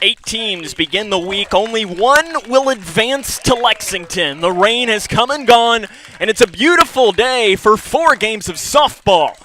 8 teams begin the week. Only one will advance to Lexington. The rain has come and gone, and it's a beautiful day for 4 games of softball.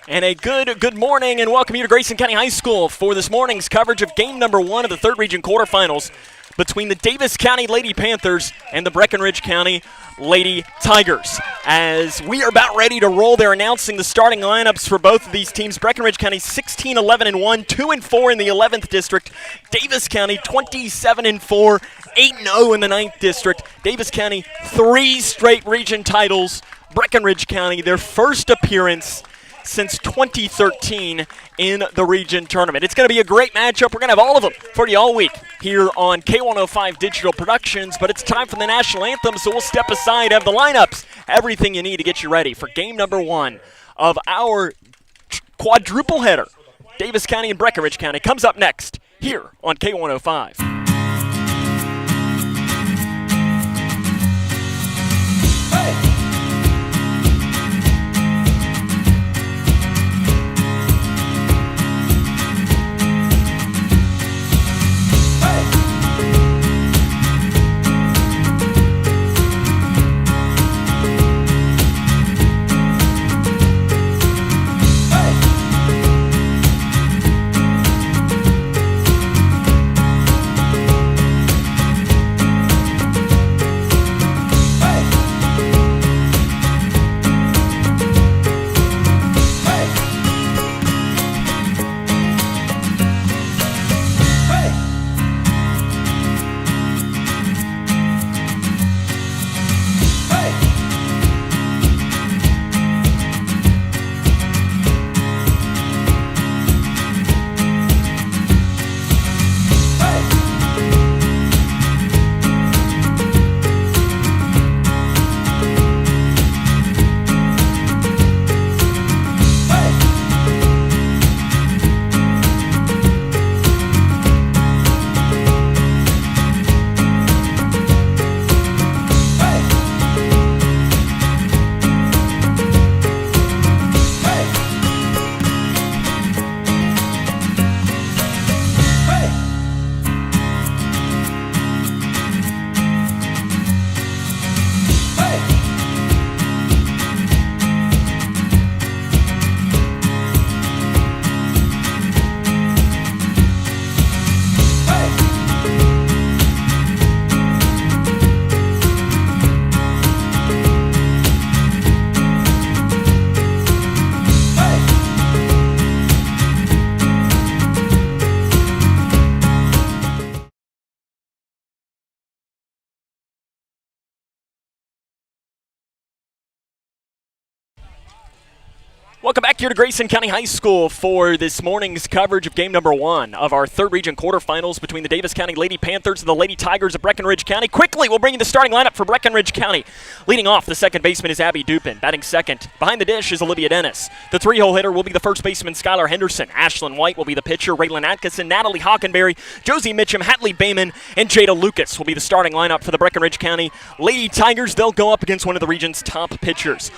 And a good morning, and welcome you to Grayson County High School for this morning's coverage of game number 1 of the 3rd Region Quarterfinals between the Daviess County Lady Panthers and the Breckinridge County Lady Tigers. As we are about ready to roll, they're announcing the starting lineups for both of these teams. Breckinridge County 16-11-1, 2-4 in the 11th district. Daviess County 27-4, 8-0 in the 9th district. Daviess County 3 straight region titles. Breckinridge County, their first appearance since 2013 in the region tournament. It's going to be a great matchup. We're going to have all of them for you all week here on K105 Digital Productions, but it's time for the national anthem, so we'll step aside, have the lineups, everything you need to get you ready for game number 1 of our quadruple header. Daviess County and Breckinridge County comes up next here on K105. Welcome back here to Grayson County High School for this morning's coverage of game number 1 of our 3rd Region Quarterfinals between the Daviess County Lady Panthers and the Lady Tigers of Breckinridge County. Quickly, we'll bring you the starting lineup for Breckinridge County. Leading off, the second baseman is Abby Dupin. Batting second, behind the dish is Olivia Dennis. The 3-hole hitter will be the first baseman, Skylar Henderson. Ashlyn White will be the pitcher. Raylan Atkinson, Natalie Hockenberry, Josie Mitchum, Hatley Bayman, and Jada Lucas will be the starting lineup for the Breckinridge County Lady Tigers. They'll go up against one of the region's top pitchers.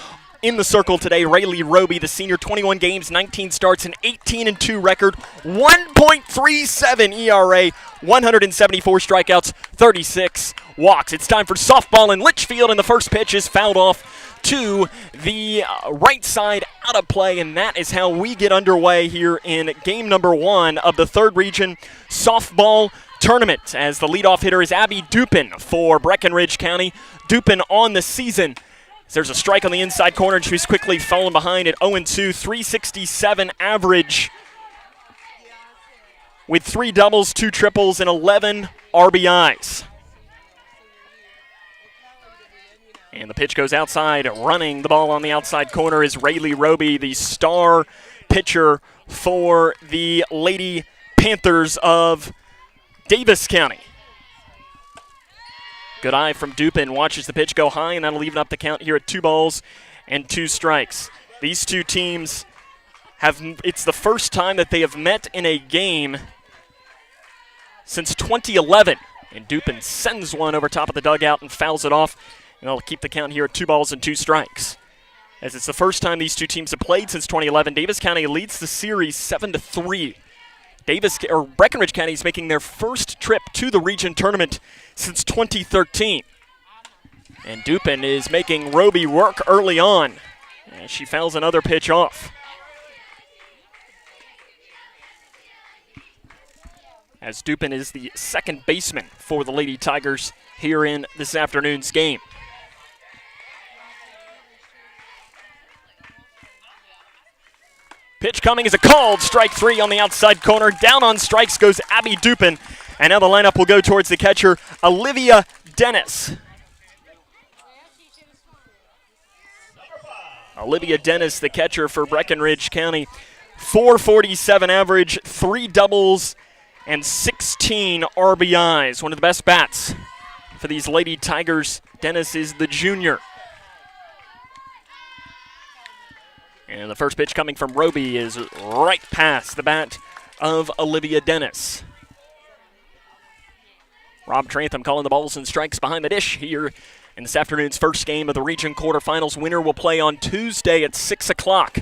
In the circle today, Rayleigh Roby, the senior, 21 games, 19 starts, an 18-2 record, 1.37 ERA, 174 strikeouts, 36 walks. It's time for softball in Litchfield, and the first pitch is fouled off to the right side, out of play, and that is how we get underway here in game number 1 of the 3rd Region Softball Tournament, as the leadoff hitter is Abby Dupin for Breckinridge County. Dupin on the season. There's a strike on the inside corner, and she's quickly fallen behind at 0-2, 367 average with 3 doubles, 2 triples, and 11 RBIs. And the pitch goes outside. Running the ball on the outside corner is Rayleigh Roby, the star pitcher for the Lady Panthers of Daviess County. Good eye from Dupin, watches the pitch go high, and that'll even up the count here at 2 balls and 2 strikes. These two teams it's the first time that they have met in a game since 2011. And Dupin sends one over top of the dugout and fouls it off. And they'll keep the count here at 2 balls and 2 strikes. As it's the first time these two teams have played since 2011, Daviess County leads the series 7-3. Breckinridge County is making their first trip to the region tournament since 2013. And Dupin is making Roby work early on, and she fouls another pitch off. As Dupin is the second baseman for the Lady Tigers here in this afternoon's game. Pitch coming is a called strike 3 on the outside corner. Down on strikes goes Abby Dupin. And now the lineup will go towards the catcher, Olivia Dennis. Olivia Dennis, the catcher for Breckinridge County. 447 average, 3 doubles, and 16 RBIs. One of the best bats for these Lady Tigers. Dennis is the junior. And the first pitch coming from Roby is right past the bat of Olivia Dennis. Rob Trantham calling the balls and strikes behind the dish here in this afternoon's first game of the region quarterfinals. Winner will play on Tuesday at 6 o'clock.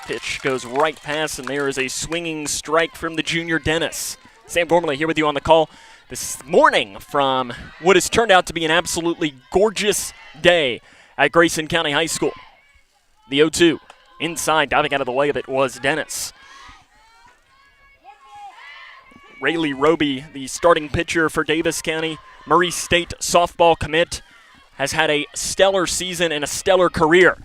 Pitch goes right past, and there is a swinging strike from the junior Dennis. Sam Gormley here with you on the call this morning from what has turned out to be an absolutely gorgeous day at Grayson County High School. The 0-2. Inside, diving out of the way of it was Dennis. Rayleigh Roby, the starting pitcher for Daviess County, Murray State softball commit, has had a stellar season and a stellar career.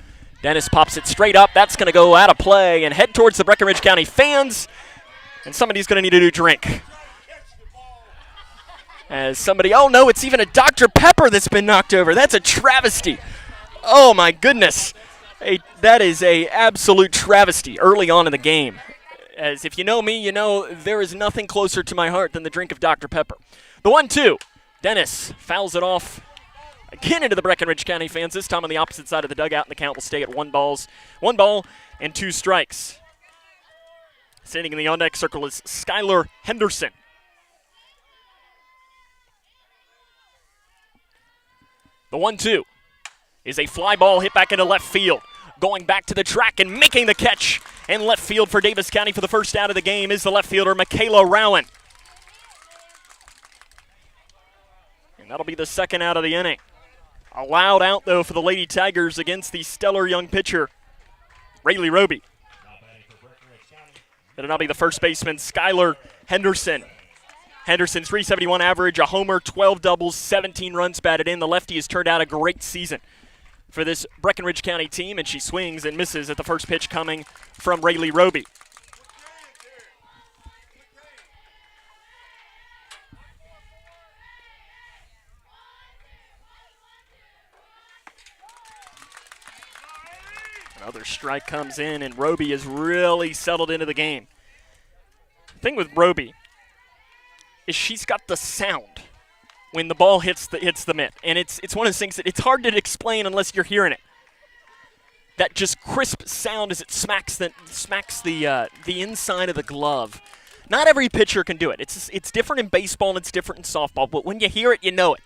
Dennis pops it straight up. That's going to go out of play and head towards the Breckinridge County fans. And somebody's going to need a new drink. As somebody, oh no, it's even a Dr. Pepper that's been knocked over. That's a travesty. Oh my goodness. That is a absolute travesty early on in the game. As if you know me, you know there is nothing closer to my heart than the drink of Dr. Pepper. The 1-2. Dennis fouls it off again into the Breckinridge County fans, this time on the opposite side of the dugout, and the count will stay at 1 ball and 2 strikes. Standing in the on-deck circle is Skylar Henderson. The 1-2 is a fly ball hit back into left field. Going back to the track and making the catch in left field for Daviess County for the first out of the game is the left fielder, Michaela Rowan. And that'll be the second out of the inning. A loud out, though, for the Lady Tigers against the stellar young pitcher, Rayleigh Roby. It'll now be the first baseman, Skylar Henderson. Henderson's 371 average, a homer, 12 doubles, 17 runs batted in. The lefty has turned out a great season for this Breckinridge County team, and she swings and misses at the first pitch coming from Rayleigh Roby. Another strike comes in, and Roby is really settled into the game. The thing with Roby is she's got the sound when the ball hits the mitt. And it's one of those things that it's hard to explain unless you're hearing it. That just crisp sound as it smacks the inside of the glove. Not every pitcher can do it. It's different in baseball and it's different in softball, but when you hear it, you know it.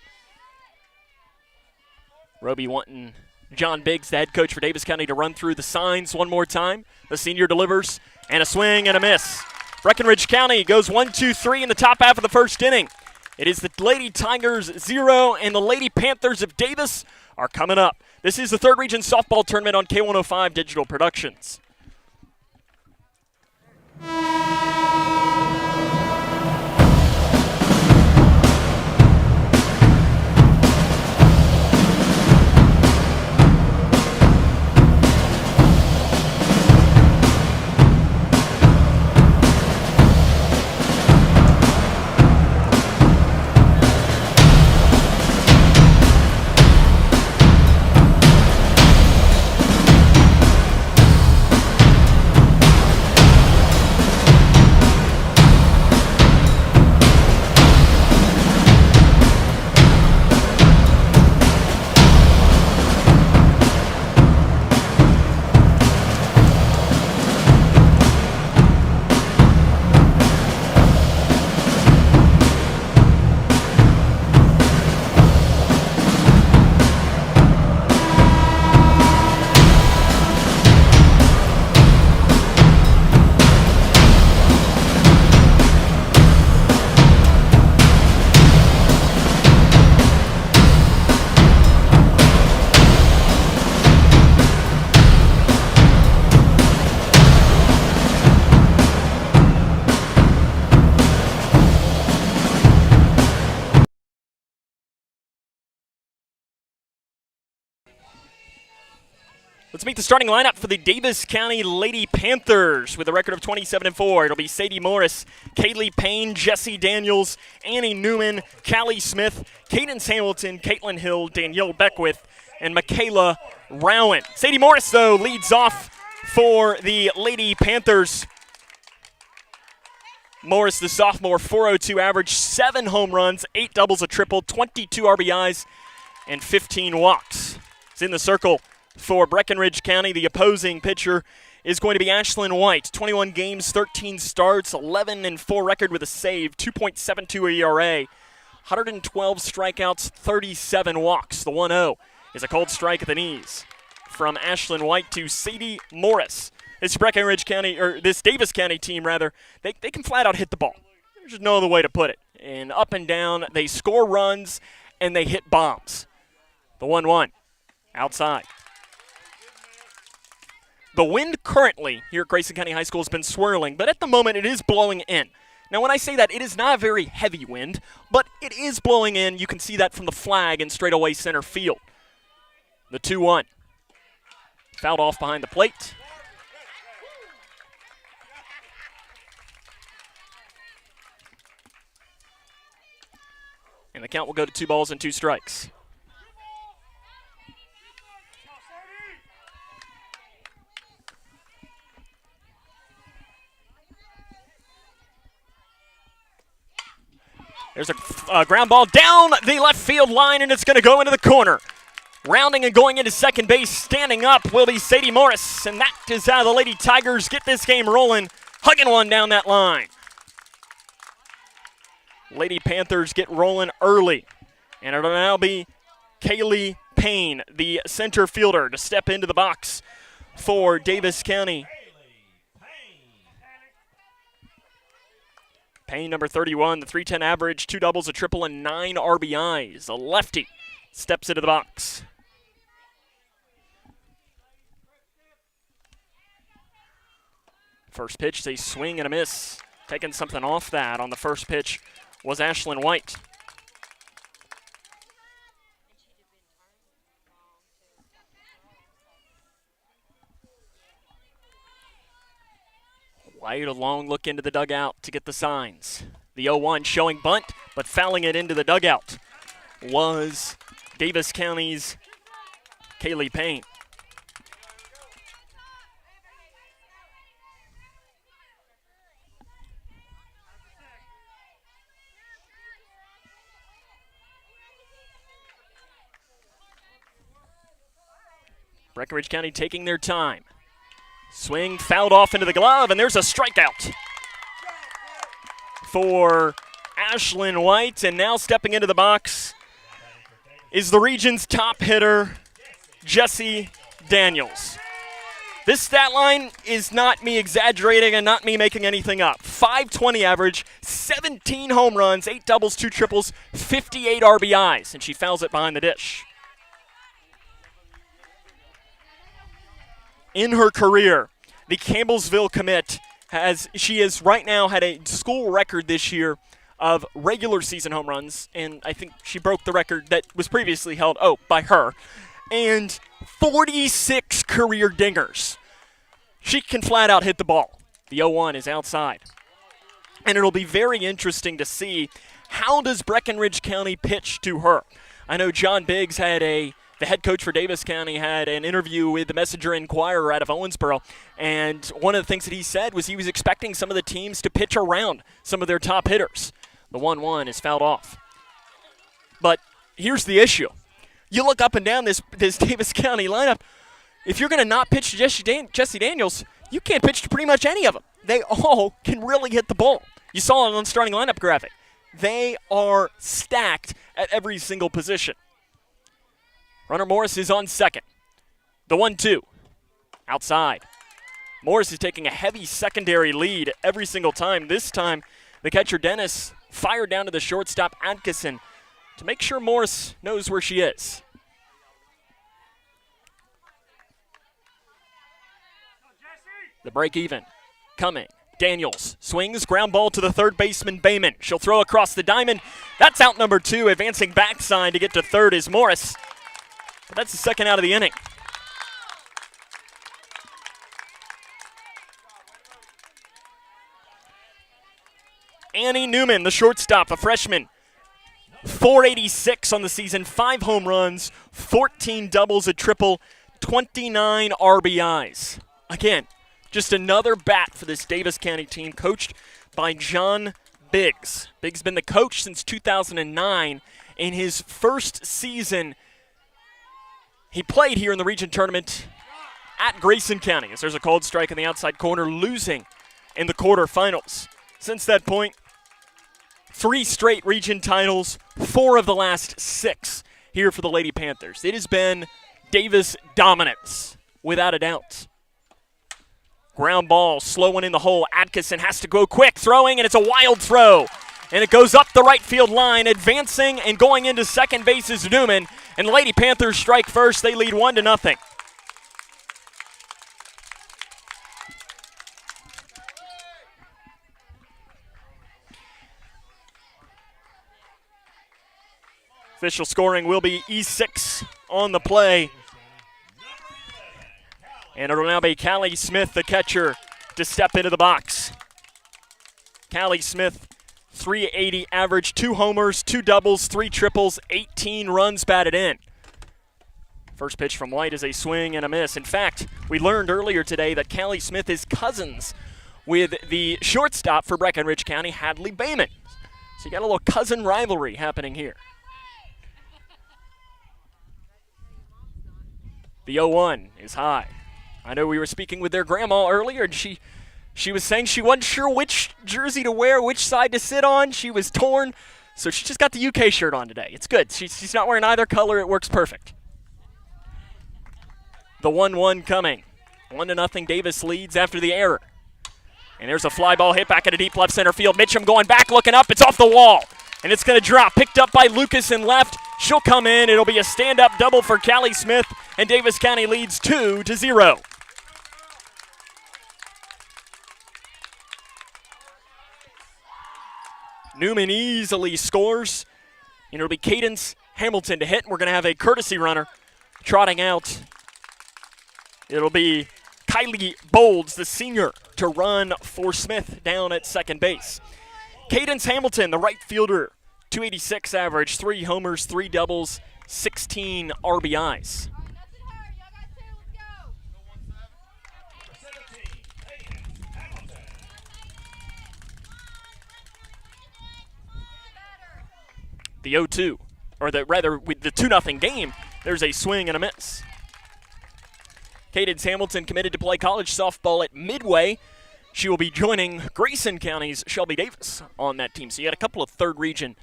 Roby wanting John Biggs, the head coach for Daviess County, to run through the signs one more time. The senior delivers, and a swing and a miss. Breckinridge County goes 1-2-3 in the top half of the first inning. It is the Lady Tigers 0 and the Lady Panthers of Daviess are coming up. This is the third region softball tournament on K105 Digital Productions. Let's meet the starting lineup for the Daviess County Lady Panthers with a record of 27-4. It'll be Sadie Morris, Kaylee Payne, Jessie Daniels, Annie Newman, Callie Smith, Cadence Hamilton, Caitlin Hill, Danielle Beckwith, and Michaela Rowan. Sadie Morris, though, leads off for the Lady Panthers. Morris, the sophomore, 402 average, 7 home runs, 8 doubles, a triple, 22 RBIs, and 15 walks. It's in the circle for Breckinridge County. The opposing pitcher is going to be Ashlyn White. 21 games, 13 starts, 11-4 record with a save, 2.72 ERA, 112 strikeouts, 37 walks. The 1-0 is a cold strike at the knees from Ashlyn White to Sadie Morris. This Breckinridge County, or this Daviess County team, rather, they can flat out hit the ball. There's just no other way to put it. And up and down, they score runs and they hit bombs. The 1-1 outside. The wind currently here at Grayson County High School has been swirling, but at the moment it is blowing in. Now when I say that, it is not a very heavy wind, but it is blowing in. You can see that from the flag in straightaway center field. The 2-1. Fouled off behind the plate. And the count will go to 2 balls and 2 strikes. There's a ground ball down the left field line, and it's going to go into the corner. Rounding and going into second base, standing up will be Sadie Morris, and that is how the Lady Tigers get this game rolling, hugging one down that line. Lady Panthers get rolling early, and it'll now be Kaylee Payne, the center fielder, to step into the box for Daviess County. Payne, number 31, the .310 average, 2 doubles, a triple, and 9 RBIs. A lefty steps into the box. First pitch, a swing and a miss. Taking something off that on the first pitch was Ashlyn White. White, a long look into the dugout to get the signs. The 0-1 showing bunt, but fouling it into the dugout was Daviess County's Kaylee Payne. Breckinridge County taking their time. Swing fouled off into the glove, and there's a strikeout for Ashlyn White. And now stepping into the box is the region's top hitter, Jessie Daniels. This stat line is not me exaggerating and not me making anything up. .520 average, 17 home runs, 8 doubles, 2 triples, 58 RBIs, and she fouls it behind the dish. In her career, the Campbellsville commit has right now had a school record this year of regular season home runs, and I think she broke the record that was previously held, by her, and 46 career dingers. She can flat out hit the ball. The 0-1 is outside. And it'll be very interesting to see how does Breckinridge County pitch to her. I know John Biggs the head coach for Daviess County, had an interview with the Messenger-Inquirer out of Owensboro, and one of the things that he said was he was expecting some of the teams to pitch around some of their top hitters. The 1-1 is fouled off. But here's the issue. You look up and down this Daviess County lineup, if you're going to not pitch to Jessie Daniels, you can't pitch to pretty much any of them. They all can really hit the ball. You saw it on the starting lineup graphic. They are stacked at every single position. Runner Morris is on second. The 1-2. Outside. Morris is taking a heavy secondary lead every single time. This time, the catcher Dennis fired down to the shortstop Atkinson to make sure Morris knows where she is. The break even. Coming. Daniels swings, ground ball to the third baseman Bayman. She'll throw across the diamond. That's out number 2. Advancing backside to get to third is Morris. But that's the second out of the inning. Annie Newman, the shortstop, a freshman. 486 on the season, 5 home runs, 14 doubles, a triple, 29 RBIs. Again, just another bat for this Daviess County team, coached by John Biggs. Biggs been the coach since 2009. In his first season, he played here in the region tournament at Grayson County, as there's a called strike in the outside corner, losing in the quarterfinals. Since that point, 3 straight region titles, 4 of the last 6 here for the Lady Panthers. It has been Daviess dominance, without a doubt. Ground ball, slow one in the hole. Atkinson has to go quick, throwing, and it's a wild throw. And it goes up the right field line, advancing and going into second base is Newman. And the Lady Panthers strike first. They lead 1-0. Official scoring will be E6 on the play. And it'll now be Callie Smith, the catcher, to step into the box. Callie Smith, 380 average, 2 homers, 2 doubles, 3 triples, 18 runs batted in. First pitch from White is a swing and a miss. In fact, we learned earlier today that Callie Smith is cousins with the shortstop for Breckinridge County, Hadley Bayman. So you got a little cousin rivalry happening here. The 0-1 is high. I know we were speaking with their grandma earlier, and she was saying she wasn't sure which jersey to wear, which side to sit on. She was torn, so she just got the UK shirt on today. It's good. She's not wearing either color. It works perfect. The 1-1 coming. 1-0 Daviess leads after the error. And there's a fly ball hit back at a deep left center field. Mitchum going back, looking up. It's off the wall, and it's going to drop. Picked up by Lucas in left. She'll come in. It'll be a stand-up double for Callie Smith, and Daviess County leads 2-0. Newman easily scores, and it'll be Cadence Hamilton to hit. We're going to have a courtesy runner trotting out. It'll be Kylie Bolds, the senior, to run for Smith down at second base. Cadence Hamilton, the right fielder, 286 average, 3 homers, 3 doubles, 16 RBIs. The 0-2, or with the 2-0 game, there's a swing and a miss. Cadence Hamilton committed to play college softball at Midway. She will be joining Grayson County's Shelby Davis on that team. So you had a couple of third region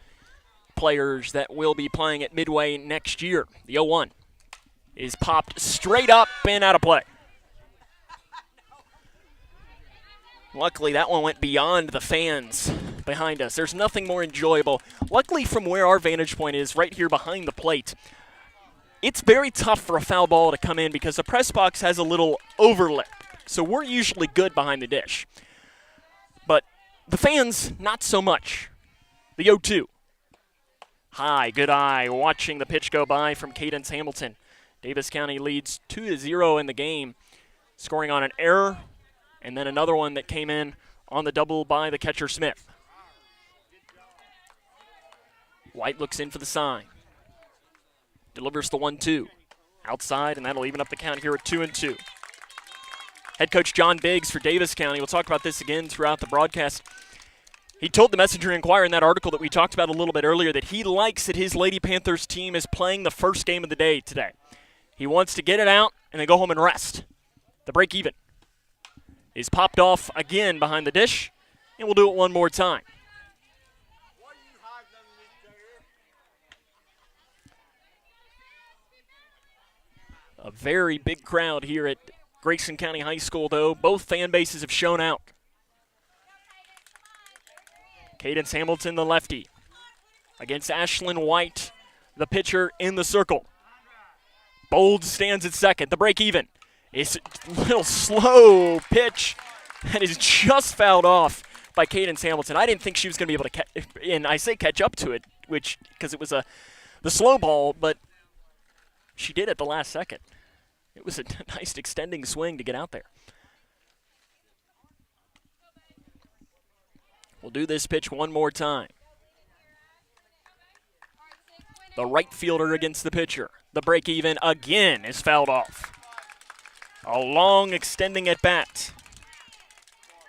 players that will be playing at Midway next year. The 0-1 is popped straight up and out of play. Luckily, that one went beyond the fans behind us. There's nothing more enjoyable. Luckily, from where our vantage point is, right here behind the plate, it's very tough for a foul ball to come in because the press box has a little overlap. So we're usually good behind the dish. But the fans, not so much. The 0-2. High, good eye, watching the pitch go by from Cadence Hamilton. Daviess County leads 2-0 in the game, scoring on an error, and then another one that came in on the double by the catcher Smith. White looks in for the sign. Delivers the 1-2. Outside, and that'll even up the count here at 2-2. Head coach John Biggs for Daviess County. We'll talk about this again throughout the broadcast. He told the Messenger Inquirer in that article that we talked about a little bit earlier that he likes that his Lady Panthers team is playing the first game of the day today. He wants to get it out and then go home and rest. The break even is popped off again behind the dish, and we'll do it one more time. A very big crowd here at Grayson County High School, though. Both fan bases have shown out. Cadence Hamilton, the lefty, against Ashlyn White, the pitcher in the circle. Bold stands at second. The break even is a little slow pitch that is just fouled off by Cadence Hamilton. I didn't think she was going to be able to catch, and I say catch up to it, because it was the slow ball, but she did at the last second. It was a nice extending swing to get out there. We'll do this pitch one more time. The right fielder against the pitcher. The break even again is fouled off. A long extending at bat.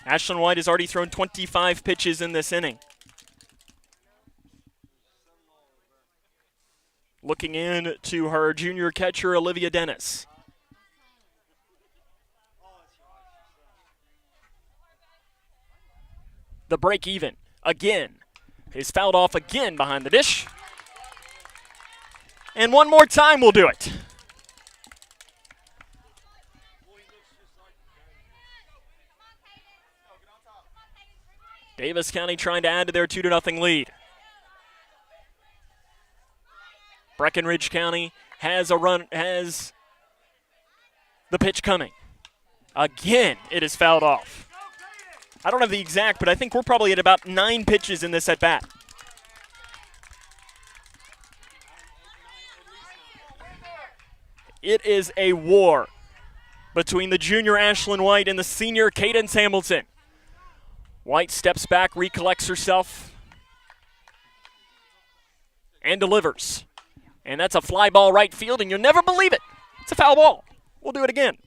Ashlyn White has already thrown 25 pitches in this inning. Looking in to her junior catcher, Olivia Dennis. The break even again is fouled off again behind the dish. And one more time we'll do it. Daviess County trying to add to their 2-0 lead. Breckinridge County has the pitch coming. Again, it is fouled off. I don't have the exact, but I think we're probably at about 9 pitches in this at bat. It is a war between the junior Ashlyn White and the senior Cadence Hamilton. White steps back, recollects herself, and delivers. And that's a fly ball right field, and you'll never believe it. It's a foul ball. We'll do it again.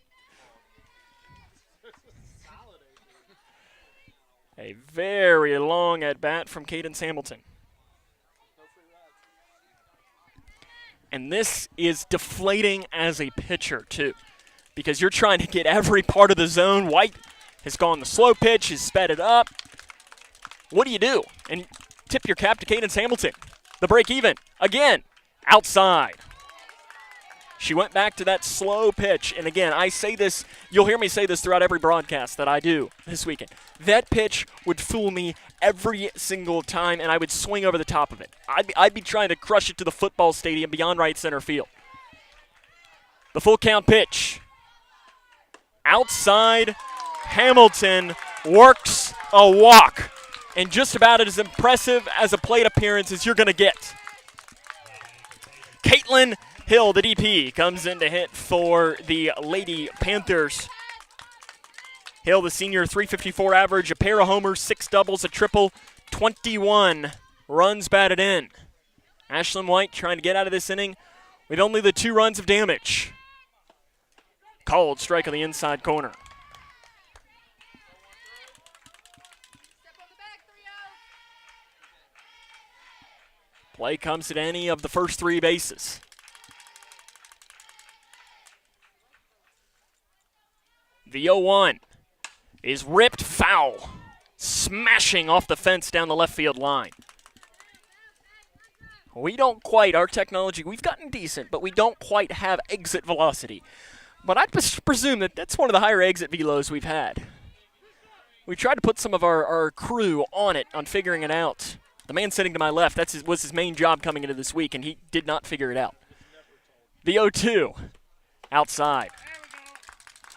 A very long at-bat from Cadence Hamilton. And this is deflating as a pitcher, too, because you're trying to get every part of the zone. White has gone the slow pitch, has sped it up. What do? And tip your cap to Cadence Hamilton. The break even, again, outside. She went back to that slow pitch. And again, I say this, you'll hear me say this throughout every broadcast that I do this weekend. That pitch would fool me every single time, and I would swing over the top of it. I'd be trying to crush it to the football stadium beyond right center field. The full count pitch. Outside, Hamilton works a walk. And just about as impressive as a plate appearance as you're going to get. Caitlin Hill, the DP, comes in to hit for the Lady Panthers. Hill, the senior, .354 average, a pair of homers, 6 doubles, a triple, 21 runs batted in. Ashlyn White trying to get out of this inning with only the 2 runs of damage. Called strike on the inside corner. Play comes at any of the first 3 bases. The 0-1 is ripped foul, smashing off the fence down the left field line. We don't quite, our technology, we've gotten decent, but we don't quite have exit velocity. But I presume that that's one of the higher exit velos we've had. We tried to put some of our crew on it, on figuring it out. The man sitting to my left, was his main job coming into this week, and he did not figure it out. The 0-2, outside.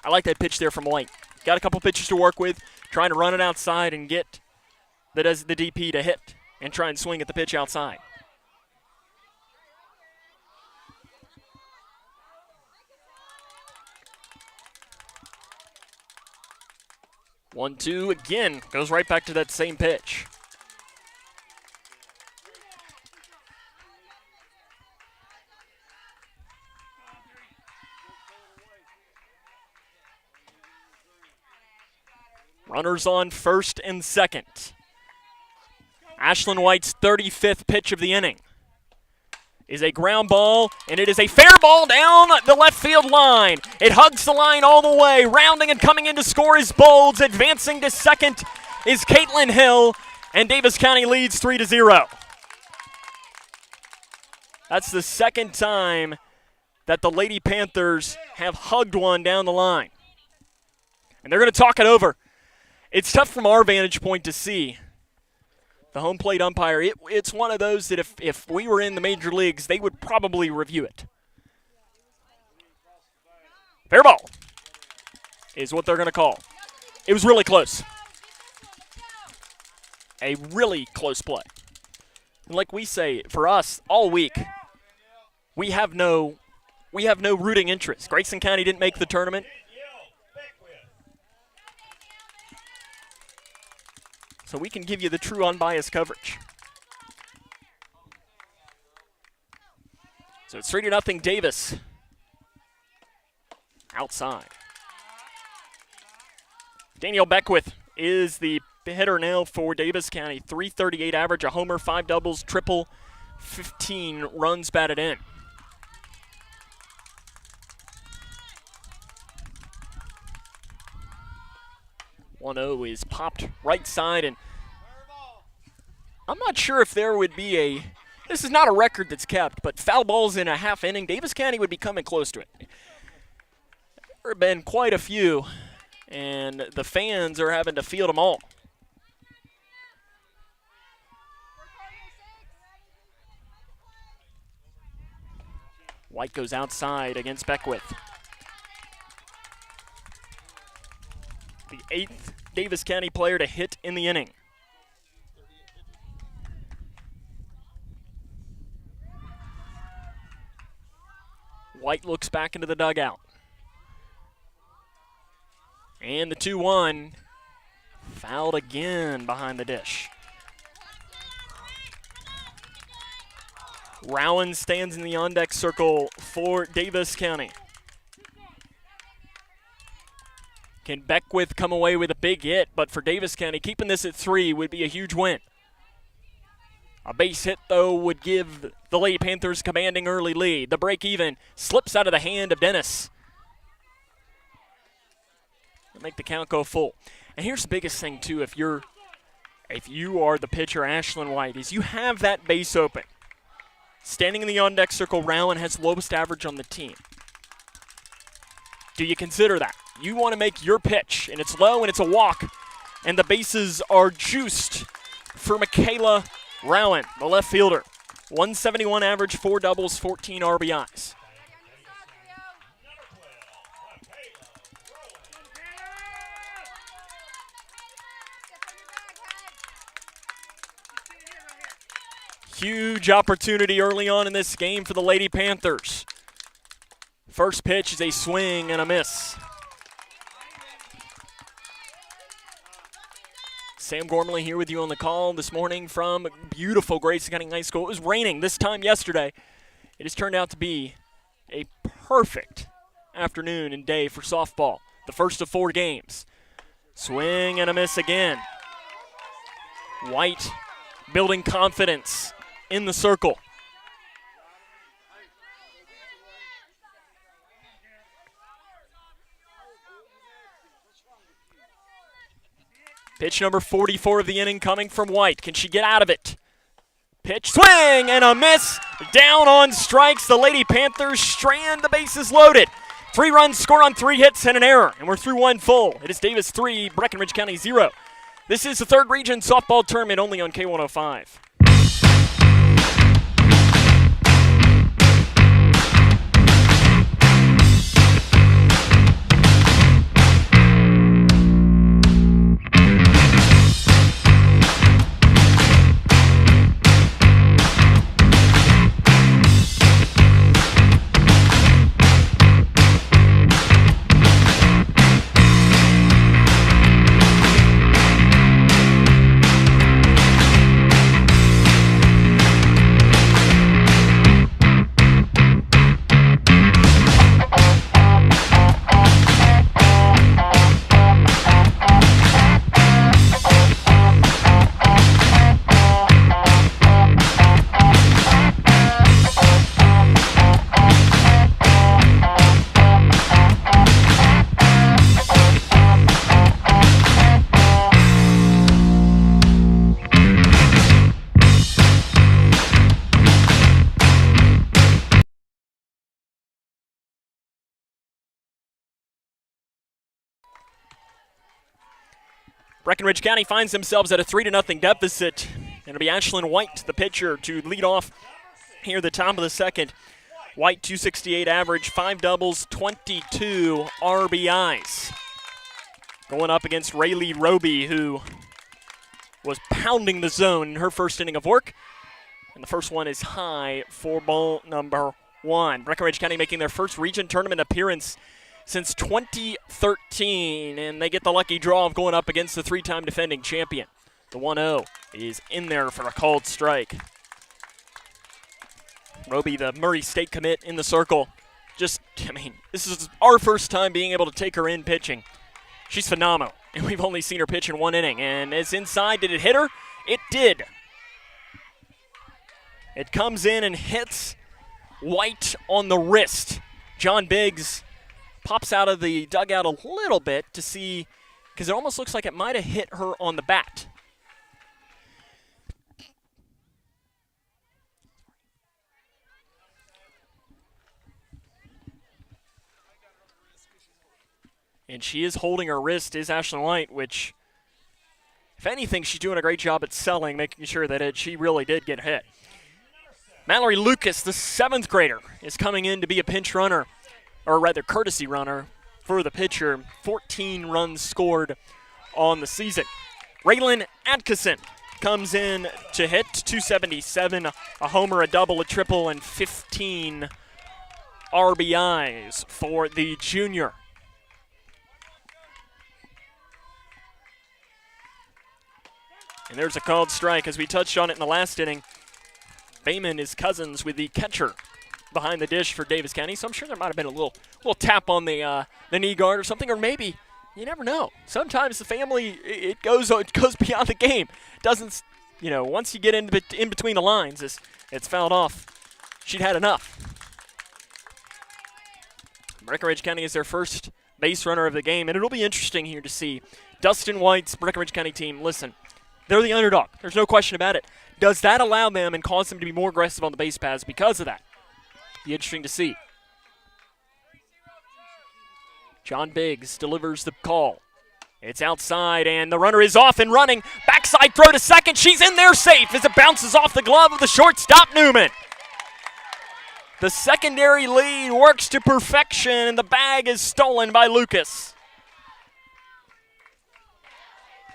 I like that pitch there from White. Got a couple pitches to work with, trying to run it outside and get the DP to hit and try and swing at the pitch outside. One, two, again, goes right back to that same pitch. Runners on first and second. Ashlyn White's 35th pitch of the inning is a ground ball, and it is a fair ball down the left field line. It hugs the line all the way. Rounding and coming in to score is Bolds. Advancing to second is Caitlin Hill, and Daviess County leads 3-0. That's the second time that the Lady Panthers have hugged one down the line. And they're going to talk it over. It's tough from our vantage point to see. The home plate umpire, it's one of those that if we were in the major leagues, they would probably review it. Fair ball is what they're going to call. It was really close. A really close play. And like we say, for us, all week, we have no rooting interest. Grayson County didn't make the tournament. so we can give you the true unbiased coverage. So it's 3-0 Davis. Outside. Danielle Beckwith is the hitter now for Daviess County. .338 average, a homer, 5 doubles, triple, 15 runs batted in. 1-0 is popped right side, and I'm not sure if there would be a, this is not a record that's kept, but foul balls in a half inning, Daviess County would be coming close to it. There have been quite a few, and the fans are having to field them all. White goes outside against Beckwith. The 8th Daviess County player to hit in the inning. White looks back into the dugout. And the 2-1 fouled again behind the dish. Rowan stands in the on-deck circle for Daviess County. Can Beckwith come away with a big hit? But for Daviess County, keeping this at 3 would be a huge win. A base hit, though, would give the Lady Panthers a commanding early lead. The break even slips out of the hand of Dennis. Make the count go full. And here's the biggest thing, too, if you are the pitcher, Ashlyn White, is you have that base open. Standing in the on-deck circle, Rowan has lowest average on the team. Do you consider that? You want to make your pitch, and it's low and it's a walk, and the bases are juiced for Michaela Rowan, the left fielder. 171 average, 4 doubles, 14 RBIs. Huge opportunity early on in this game for the Lady Panthers. First pitch is a swing and a miss. Sam Gormley here with you on the call this morning from beautiful Grayson County High School. It was raining this time yesterday. It has turned out to be a perfect afternoon and day for softball. The first of 4 games. Swing and a miss again. White building confidence in the circle. Pitch number 44 of the inning coming from White. Can she get out of it? Pitch, swing, and a miss. Down on strikes. The Lady Panthers strand the bases loaded. 3 runs scored on 3 hits and an error, and we're through 1 full. It is Davis 3, Breckinridge County 0. This is the 3rd Region Softball Tournament only on K105. Breckinridge County finds themselves at a 3-0 deficit. It'll be Ashlyn White, the pitcher, to lead off here at the top of the 2nd. White, 268 average, 5 doubles, 22 RBIs. Going up against Rayleigh Roby, who was pounding the zone in her first inning of work. And the first one is high for ball number 1. Breckinridge County making their first region tournament appearance since 2013, and they get the lucky draw of going up against the 3-time defending champion. The 1-0 is in there for a called strike. Roby, the Murray State commit in the circle. This is our first time being able to take her in pitching. She's phenomenal, and we've only seen her pitch in one inning. And it's inside. Did it hit her? It did. It comes in and hits White on the wrist. John Biggs pops out of the dugout a little bit to see, because it almost looks like it might have hit her on the bat. And she is holding her wrist, is Ashlyn White, which, if anything, she's doing a great job at selling, making sure that she really did get hit. Mallory Lucas, the 7th grader, is coming in to be a pinch runner, or rather courtesy runner for the pitcher. 14 runs scored on the season. Raylan Atkinson comes in to hit, 277, a homer, a double, a triple, and 15 RBIs for the junior. And there's a called strike, as we touched on it in the last inning. Bayman is cousins with the catcher behind the dish for Daviess County, so I'm sure there might have been a little tap on the knee guard or something, or maybe, you never know. Sometimes the family, it goes beyond the game. Doesn't, once you get in between the lines, it's fouled off. She'd had enough. Breckinridge County is their first base runner of the game, and it'll be interesting here to see Dustin White's Breckinridge County team. Listen, they're the underdog. There's no question about it. Does that allow them and cause them to be more aggressive on the base paths because of that? Be interesting to see. John Biggs delivers the call. It's outside, and the runner is off and running. Backside throw to second. She's in there safe as it bounces off the glove of the shortstop, Newman. The secondary lead works to perfection, and the bag is stolen by Lucas.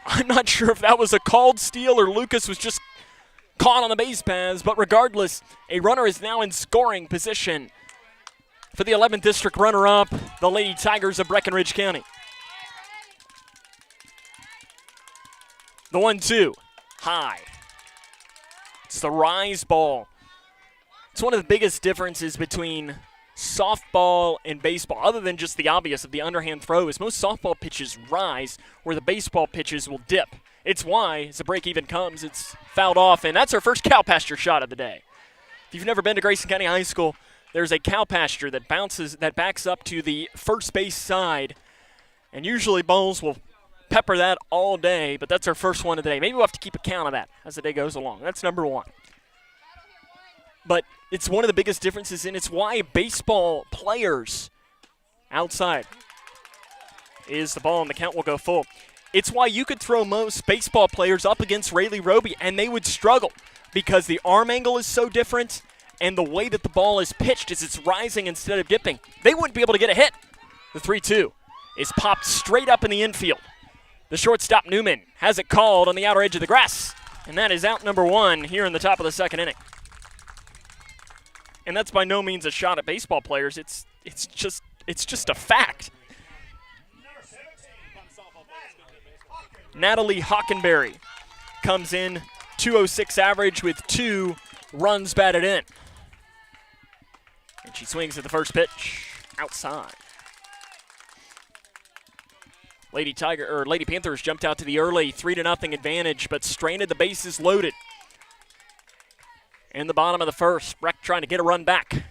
I'm not sure if that was a called steal or Lucas was just caught on the base paths, but regardless, a runner is now in scoring position for the 11th District runner-up, the Lady Tigers of Breckinridge County. The 1-2, high. It's the rise ball. It's one of the biggest differences between softball and baseball, other than just the obvious of the underhand throw, is most softball pitches rise where the baseball pitches will dip. It's why, as the break even comes, it's fouled off, and that's our first cow pasture shot of the day. If you've never been to Grayson County High School, there's a cow pasture that backs up to the first base side, and usually balls will pepper that all day, but that's our first one of the day. Maybe we'll have to keep a count of that as the day goes along. That's number one. But it's one of the biggest differences, and it's why baseball players outside is the ball, and the count will go full. It's why you could throw most baseball players up against Rayleigh Roby, and they would struggle because the arm angle is so different, and the way that the ball is pitched is it's rising instead of dipping. They wouldn't be able to get a hit. The 3-2 is popped straight up in the infield. The shortstop, Newman, has it called on the outer edge of the grass, and that is out number one here in the top of the second inning. And that's by no means a shot at baseball players. It's just a fact. Natalie Hockenberry comes in, 206 average with 2 runs batted in. And she swings at the first pitch, outside. Lady Panthers jumped out to the early 3-0 advantage, but stranded the bases loaded. In the bottom of the first, Breck trying to get a run back.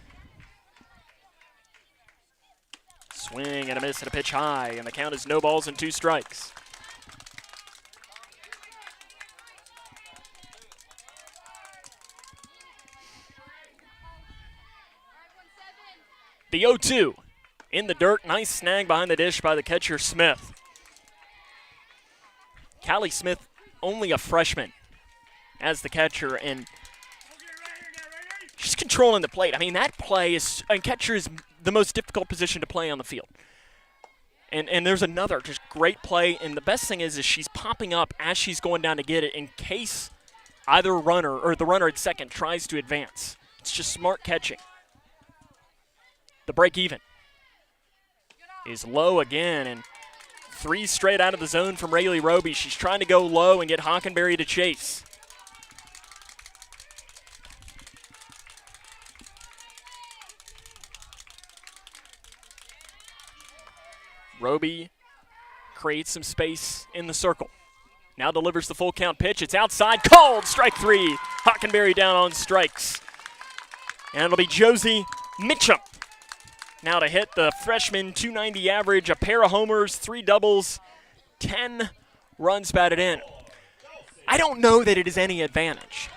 Swing and a miss and a pitch high, and the count is no balls and 2 strikes. The 0-2 in the dirt. Nice snag behind the dish by the catcher, Smith. Callie Smith, only a freshman as the catcher, and she's controlling the plate. I mean, that play is, and catcher is the most difficult position to play on the field. And there's another just great play, and the best thing is she's popping up as she's going down to get it in case either runner or the runner at second tries to advance. It's just smart catching. The break even is low again, and 3 straight out of the zone from Rayleigh Roby. She's trying to go low and get Hockenberry to chase. Roby creates some space in the circle. Now delivers the full count pitch. It's outside, called, strike 3. Hockenberry down on strikes. And it'll be Josie Mitchum now to hit the freshman 290 average, a pair of homers, 3 doubles, 10 runs batted in. I don't know that it is any advantage,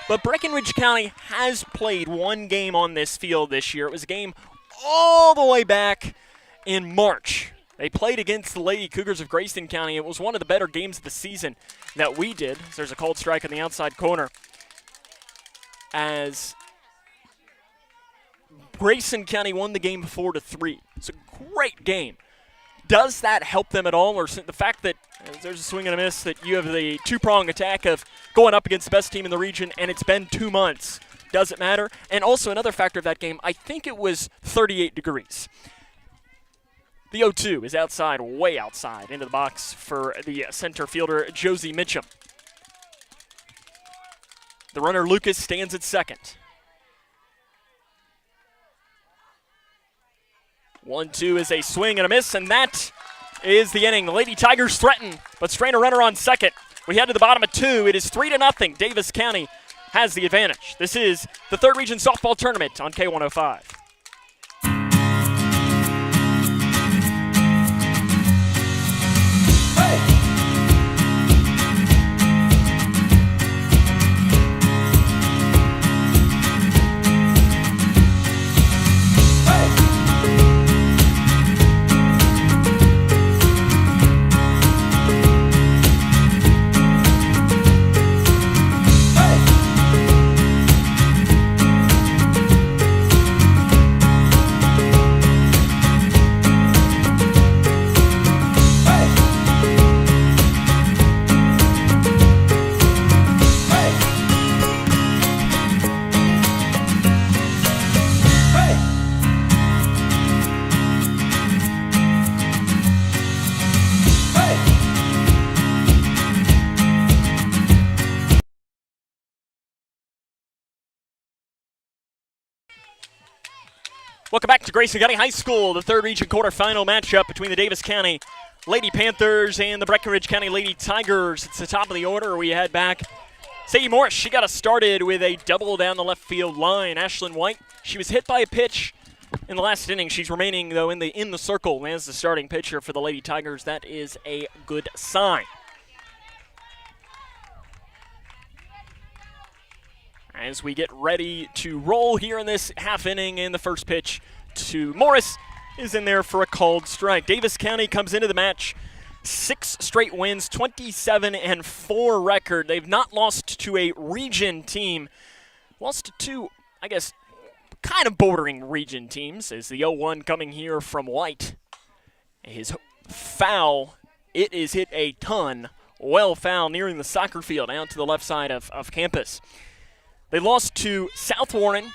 but Breckinridge County has played one game on this field this year. It was a game all the way back in March. They played against the Lady Cougars of Grayson County. It was one of the better games of the season that we did. There's a called strike in the outside corner as Grayson County won the game 4-3. It's a great game. Does that help them at all, or the fact that there's a swing and a miss, that you have the two-prong attack of going up against the best team in the region, and it's been 2 months? Does it matter? And also another factor of that game, I think it was 38 degrees. The 0-2 is outside, way outside, into the box for the center fielder, Josie Mitchum. The runner, Lucas, stands at second. 1-2 is a swing and a miss, and that is the inning. The Lady Tigers threaten, but strain a runner on second. We head to the bottom of 2. It is 3-0. Daviess County has the advantage. This is the 3rd Region Softball Tournament on K105. Welcome back to Grayson County High School, the 3rd Region quarterfinal matchup between the Daviess County Lady Panthers and the Breckinridge County Lady Tigers. It's the top of the order. We head back. Sadie Morris, she got us started with a double down the left field line. Ashlyn White, she was hit by a pitch in the last inning. She's remaining, though, in the circle as the starting pitcher for the Lady Tigers. That is a good sign. As we get ready to roll here in this half inning, and the first pitch to Morris is in there for a called strike. Daviess County comes into the match 6 straight wins, 27-4 record. They've not lost to a region team. Lost to 2, I guess, kind of bordering region teams, as the 0-1 coming here from White. His foul, it is hit a ton. Well foul nearing the soccer field out to the left side of campus. They lost to South Warren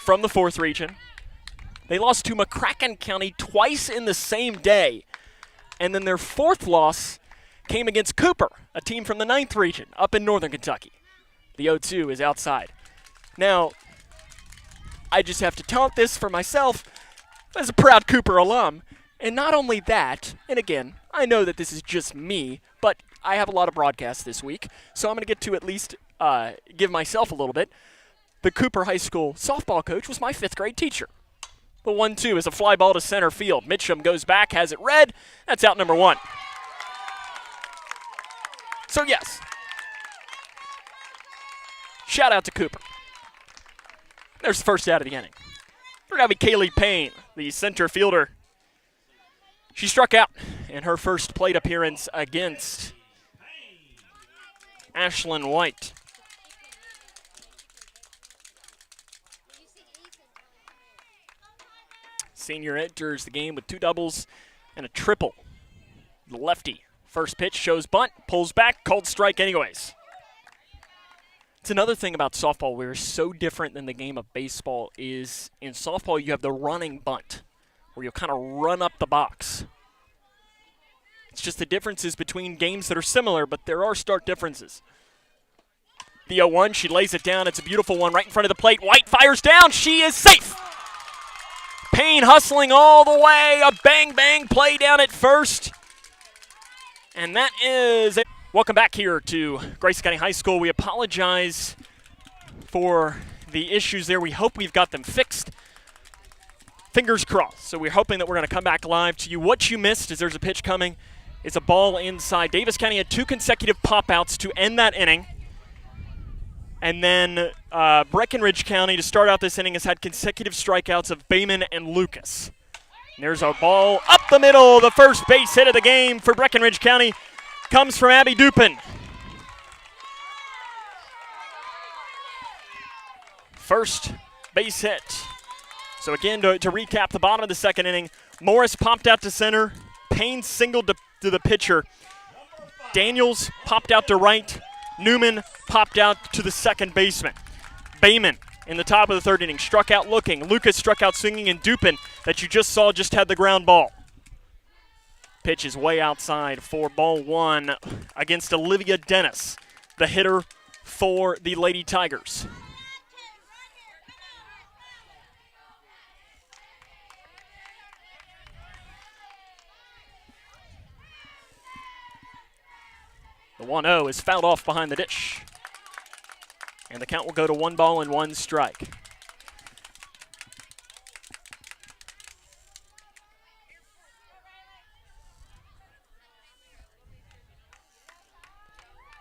from the 4th Region. They lost to McCracken County twice in the same day. And then their 4th loss came against Cooper, a team from the 9th Region up in northern Kentucky. The 0-2 is outside. Now, I just have to taunt this for myself as a proud Cooper alum. And not only that, and again, I know that this is just me, but I have a lot of broadcasts this week, so I'm going to get to at least give myself a little bit. The Cooper High School softball coach was my 5th grade teacher. The 1-2 is a fly ball to center field. Mitchum goes back, has it read. That's out number 1. So yes, shout out to Cooper. There's the first out of the inning. We're going to be Kaylee Payne, the center fielder. She struck out in her first plate appearance against Ashlyn White. Senior enters the game with 2 doubles and a triple. The lefty, first pitch shows bunt, pulls back, called strike anyways. It's another thing about softball where it's so different than the game of baseball is in softball you have the running bunt where you'll kind of run up the box. It's just the differences between games that are similar, but there are stark differences. The 0-1, she lays it down. It's a beautiful one right in front of the plate. White fires down. She is safe. Payne hustling all the way. A bang-bang play down at first. And that is it. Welcome back here to Grayson County High School. We apologize for the issues there. We hope we've got them fixed. Fingers crossed. So we're hoping that we're going to come back live to you. What you missed is there's a pitch coming. It's a ball inside. Daviess County had 2 consecutive pop-outs to end that inning. And then Breckinridge County, to start out this inning, has had consecutive strikeouts of Bayman and Lucas. And there's a ball up the middle. The first base hit of the game for Breckinridge County comes from Abby Dupin. First base hit. So again, to recap the bottom of the second inning, Morris popped out to center. Payne singled to the pitcher. Daniels popped out to right. Newman popped out to the second baseman. Bayman in the top of the third inning struck out looking. Lucas struck out swinging, and Dupin, that you just saw, just had the ground ball. Pitch is way outside for ball 1 against Olivia Dennis, the hitter for the Lady Tigers. The 1-0 is fouled off behind the dish. And the count will go to 1 ball and 1 strike.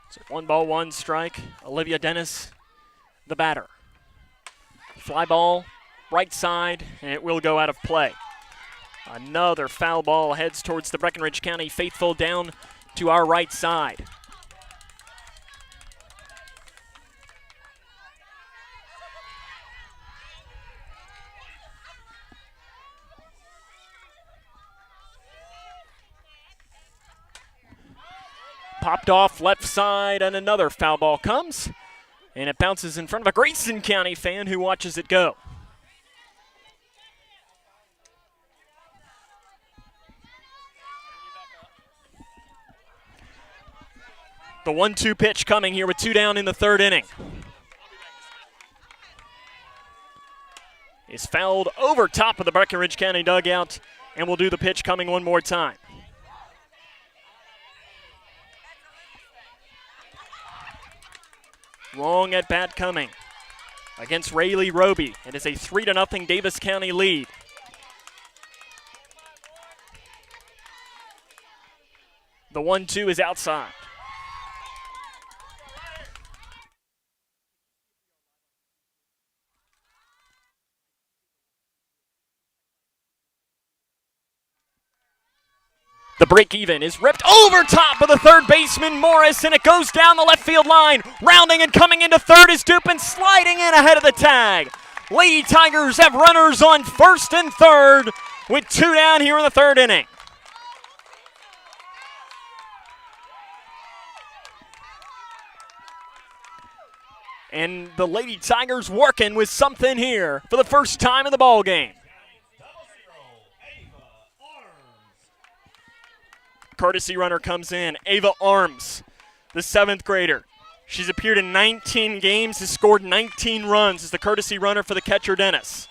So 1 ball, 1 strike. Olivia Dennis, the batter. Fly ball, right side, and it will go out of play. Another foul ball heads towards the Breckinridge County faithful down to our right side. Popped off left side, and another foul ball comes, and it bounces in front of a Grayson County fan who watches it go. The 1-2 pitch coming here with 2 down in the third inning. Is fouled over top of the Breckinridge County dugout, and we'll do the pitch coming one more time. Long at bat coming against Rayleigh Roby. It is a 3-0 Daviess County lead. The 1-2 is outside. The break even is ripped over top of the third baseman, Morris, and it goes down the left field line. Rounding and coming into third is Dupin, sliding in ahead of the tag. Lady Tigers have runners on first and third with 2 down here in the third inning. And the Lady Tigers working with something here for the first time in the ball game. Courtesy runner comes in, Ava Arms, the 7th grader. She's appeared in 19 games, has scored 19 runs as the courtesy runner for the catcher, Dennis.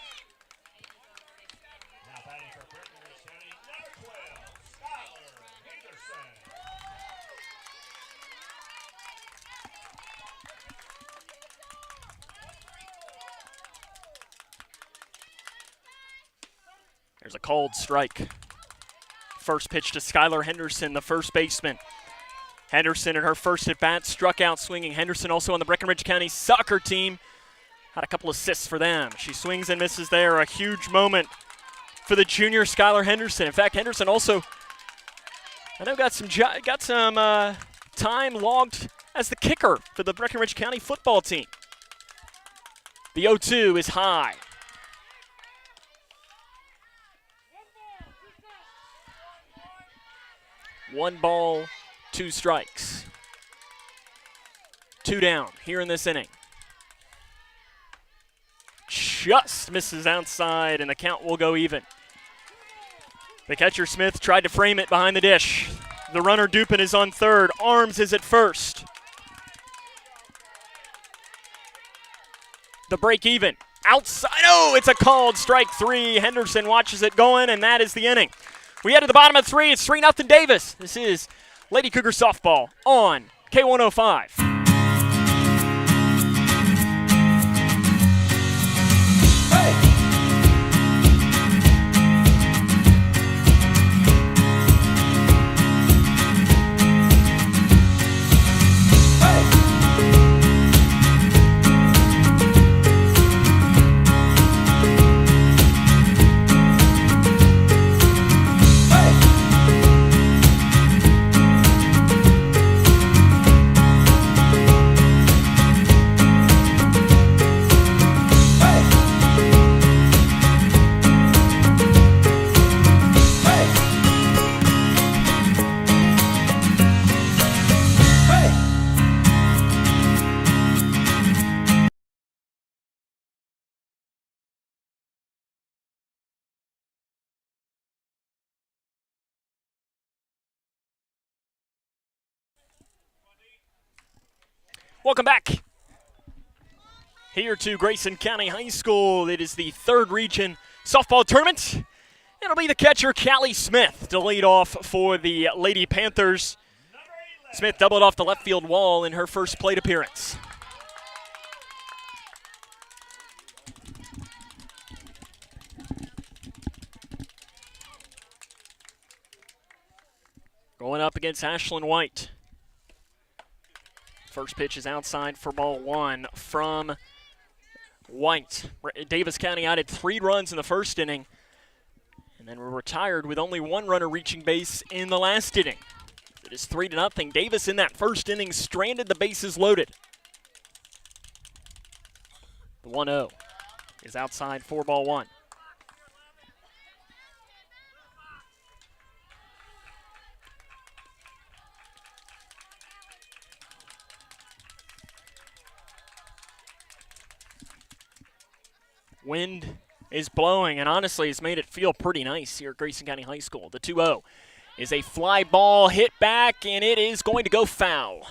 There's a called strike. First pitch to Skylar Henderson, the first baseman. Henderson in her first at-bat struck out swinging. Henderson also on the Breckinridge County soccer team. Had a couple assists for them. She swings and misses there. A huge moment for the junior Skylar Henderson. In fact, Henderson also, I know, got some time logged as the kicker for the Breckinridge County football team. The 0-2 is high. One ball, 2 strikes. 2 down here in this inning. Just misses outside, and the count will go even. The catcher, Smith, tried to frame it behind the dish. The runner Dupin is on third. Arms is at first. The break even. Outside. Oh, it's a called strike three. Henderson watches it going, and that is the inning. We head to the bottom of three. It's 3-0 Davis. This is Lady Cougar softball on K105. Welcome back here to Grayson County High School. It is the third region softball tournament. It'll be the catcher, Callie Smith, to lead off for the Lady Panthers. Smith doubled off the left field wall in her first plate appearance. Going up against Ashlyn White. First pitch is outside for ball one from White. Daviess County added 3 runs in the first inning, and then were retired with only 1 runner reaching base in the last inning. It is 3-0. Daviess in that first inning stranded the bases loaded. The 1-0 is outside for ball one. Wind is blowing, and honestly, it's made it feel pretty nice here at Grayson County High School. The 2-0 is a fly ball hit back, and it is going to go foul.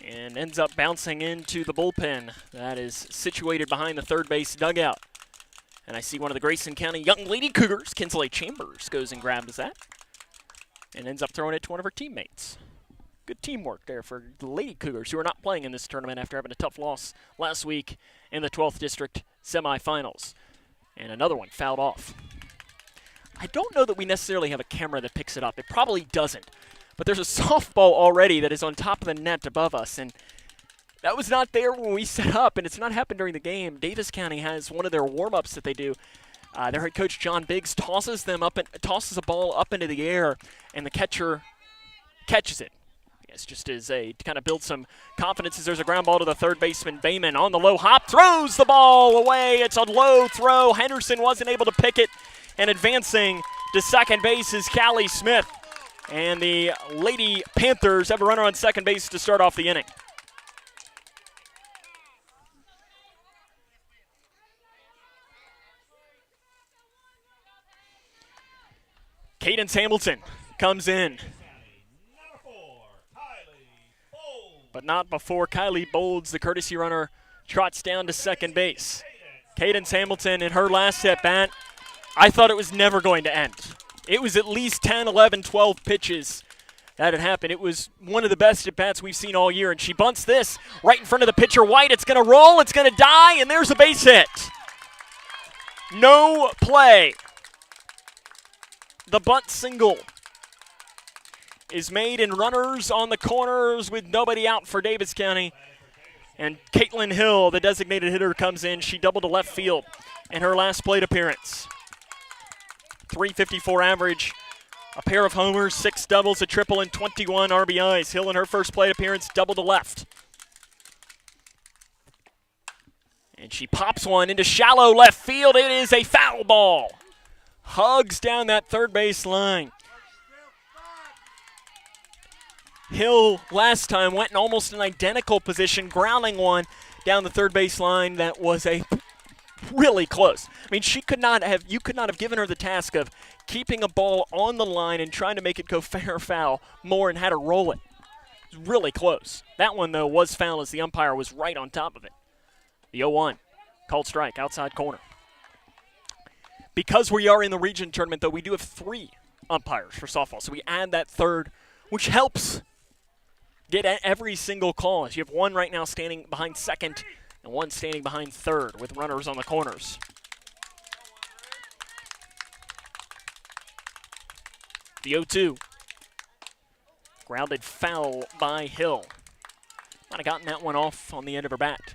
And ends up bouncing into the bullpen that is situated behind the third base dugout. And I see one of the Grayson County Young Lady Cougars, Kinsley Chambers, goes and grabs that and ends up throwing it to one of her teammates. Good teamwork there for the Lady Cougars, who are not playing in this tournament after having a tough loss last week in the 12th District semifinals. And another one fouled off. I don't know that we necessarily have a camera that picks it up. It probably doesn't. But there's a softball already that is on top of the net above us, and that was not there when we set up, and it's not happened during the game. Daviess County has one of their warm-ups that they do. Their head coach, John Biggs, tosses a ball up into the air, and the catcher catches it. It's just as to kind of build some confidence as there's a ground ball to the third baseman. Bayman on the low hop, throws the ball away. It's a low throw. Henderson wasn't able to pick it, and advancing to second base is Callie Smith. And the Lady Panthers have a runner on second base to start off the inning. Cadence Hamilton comes in. But not before Kylie Bolds, the courtesy runner, trots down to second base. Cadence Hamilton in her last at-bat, I thought it was never going to end. It was at least 10, 11, 12 pitches that had happened. It was one of the best at-bats we've seen all year, and she bunts this right in front of the pitcher, White. It's going to roll, it's going to die, and there's a base hit. No play. The bunt single is made, in runners on the corners with nobody out for Daviess County. And Caitlin Hill, the designated hitter, comes in. She doubled to left field in her last plate appearance. .354 average, a pair of homers, 6 doubles, a triple, and 21 RBIs. Hill in her first plate appearance doubled to left. And she pops one into shallow left field. It is a foul ball. Hugs down that third base line. Hill last time went in almost an identical position, grounding one down the third base line that was a really close. I mean, you could not have given her the task of keeping a ball on the line and trying to make it go fair or foul more and had her roll it. It was really close. That one, though, was foul as the umpire was right on top of it. The 0-1, called strike, outside corner. Because we are in the region tournament, though, we do have 3 umpires for softball. So we add that third, which helps get at every single call. As you have one right now standing behind second and one standing behind third with runners on the corners. The 0-2. Grounded foul by Hill. Might have gotten that one off on the end of her bat.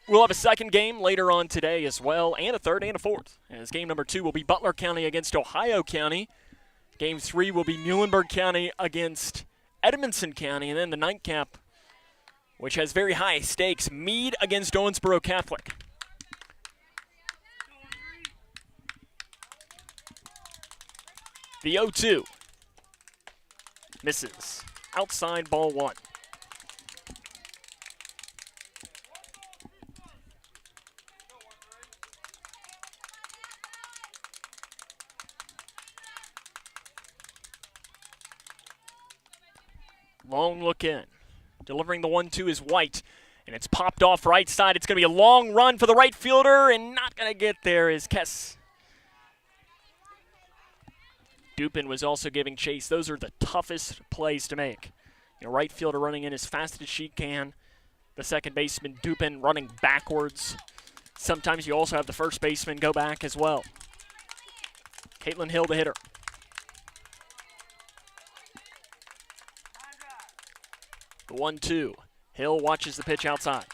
We'll have a second game later on today as well, and a third and a fourth. As game number 2 will be Butler County against Ohio County. Game 3 will be Muhlenberg County against Edmondson County. And then the nightcap, which has very high stakes, Meade against Owensboro Catholic. The 0-2. Misses. Outside ball 1. Long look in. Delivering the 1-2 is White, and it's popped off right side. It's going to be a long run for the right fielder, and not going to get there is Kess. Dupin was also giving chase. Those are the toughest plays to make. Right fielder running in as fast as she can. The second baseman, Dupin, running backwards. Sometimes you also have the first baseman go back as well. Caitlin Hill, the hitter. The 1-2. Hill watches the pitch outside.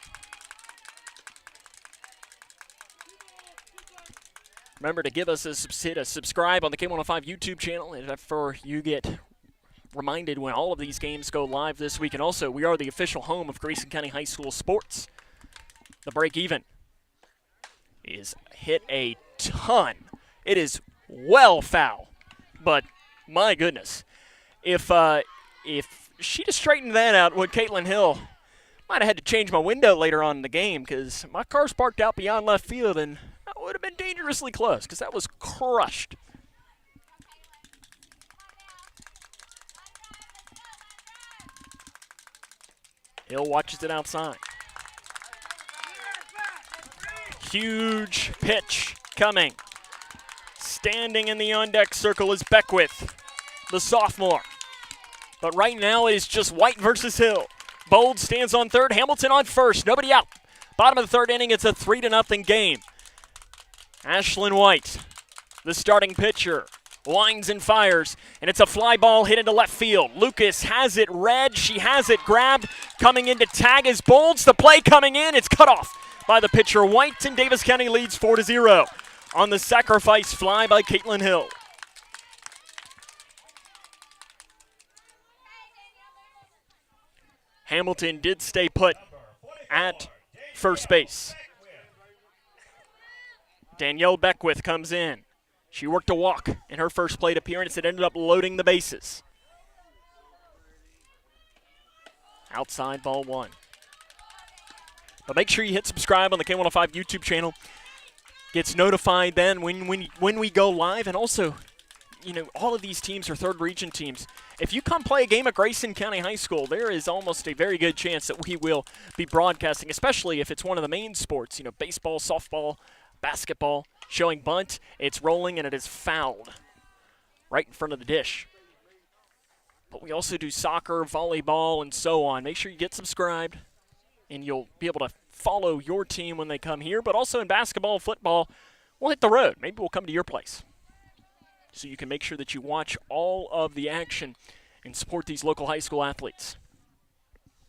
Remember to give us hit a subscribe on the K105 YouTube channel, and for you get reminded when all of these games go live this week. And also, we are the official home of Grayson County High School sports. The break even is hit a ton. It is well foul, but my goodness, if she'd have straightened that out with Caitlin Hill, might have had to change my window later on in the game because my car's parked out beyond left field, and that would have been dangerously close because that was crushed. Hill watches it outside. Huge pitch coming. Standing in the on-deck circle is Beckwith, the sophomore. But right now it is just White versus Hill. Bold stands on third, Hamilton on first, nobody out. Bottom of the third inning, it's a 3-0 game. Ashlyn White, the starting pitcher, lines and fires, and it's a fly ball hit into left field. Lucas has it read, she has it grabbed. Coming in to tag is Bolds, the play coming in, it's cut off by the pitcher White, and Daviess County leads 4-0 on the sacrifice fly by Caitlin Hill. Hamilton did stay put at first base. Danielle Beckwith comes in. She worked a walk in her first plate appearance. It ended up loading the bases. Outside ball 1. But make sure you hit subscribe on the K105 YouTube channel. Gets notified then when we go live. And also, all of these teams are third region teams. If you come play a game at Grayson County High School, there is almost a very good chance that we will be broadcasting, especially if it's one of the main sports, baseball, softball, basketball, showing bunt. It's rolling and it is fouled right in front of the dish. But we also do soccer, volleyball, and so on. Make sure you get subscribed, and you'll be able to follow your team when they come here. But also in basketball, football, we'll hit the road. Maybe we'll come to your place, so you can make sure that you watch all of the action and support these local high school athletes.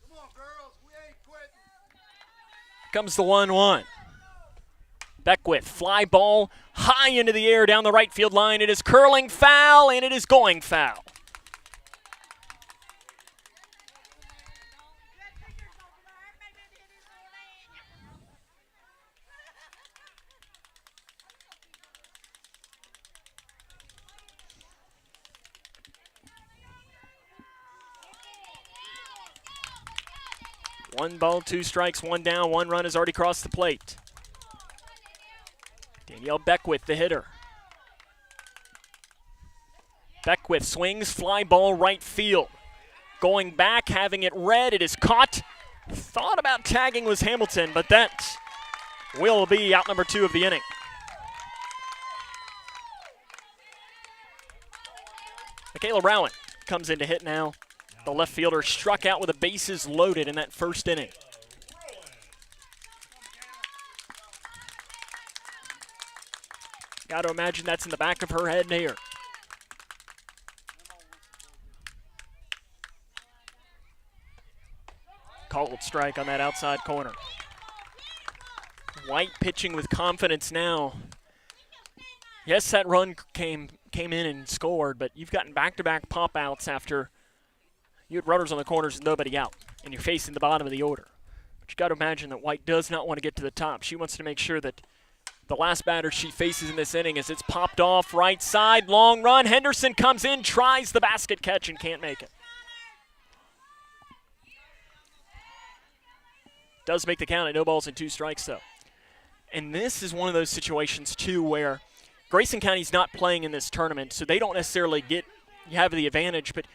Come on, girls, we ain't quitting. Comes the 1-1. Beckwith, fly ball high into the air down the right field line. It is curling foul, and it is going foul. One ball, 2 strikes, 1 down. 1 run has already crossed the plate. Yale Beckwith, the hitter. Beckwith swings, fly ball right field. Going back, having it read, it is caught. Thought about tagging was Hamilton, but that will be out number 2 of the inning. Michaela Rowan comes in to hit now. The left fielder struck out with the bases loaded in that first inning. Got to imagine that's in the back of her head here. Called strike on that outside corner. White pitching with confidence now. Yes, that run came in and scored, but you've gotten back-to-back pop-outs after you had runners on the corners and nobody out, and you're facing the bottom of the order. But you've got to imagine that White does not want to get to the top. She wants to make sure that the last batter she faces in this inning, as it's popped off right side, long run. Henderson comes in, tries the basket catch, and can't make it. Does make the count at no balls and 2 strikes, though. And this is one of those situations, too, where Grayson County's not playing in this tournament, so they don't necessarily have the advantage. But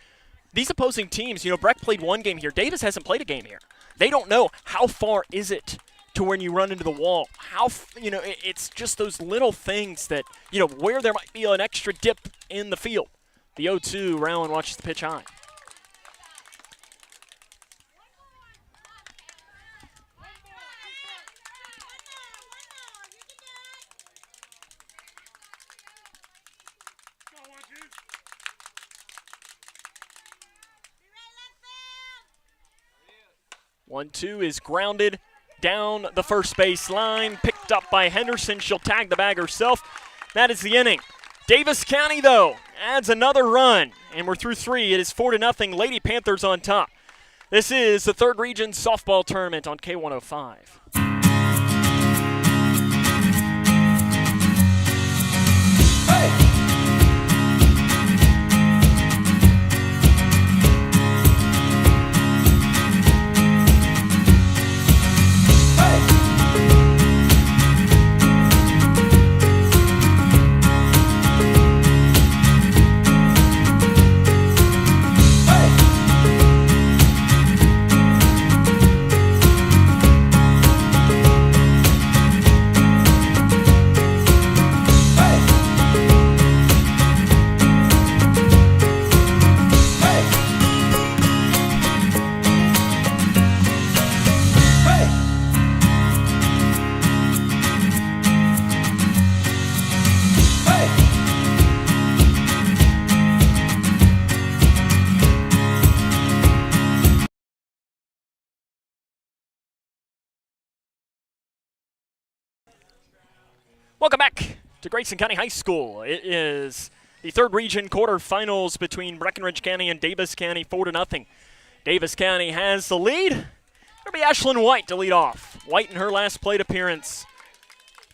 these opposing teams, Breck played 1 game here. Daviess hasn't played a game here. They don't know how far is it to when you run into the wall. It's just those little things that, where there might be an extra dip in the field. The 0-2, Rowan watches the pitch high. One, 2 is grounded down the first base line, picked up by Henderson. She'll tag the bag herself. That is the inning. Daviess County, though, adds another run, and we're through 3. It is 4-0, Lady Panthers on top. This is the 3rd Region Softball Tournament on K105. Welcome back to Grayson County High School. It is the 3rd Region quarterfinals between Breckinridge County and Daviess County, 4-0. Daviess County has the lead. It'll be Ashlyn White to lead off. White in her last plate appearance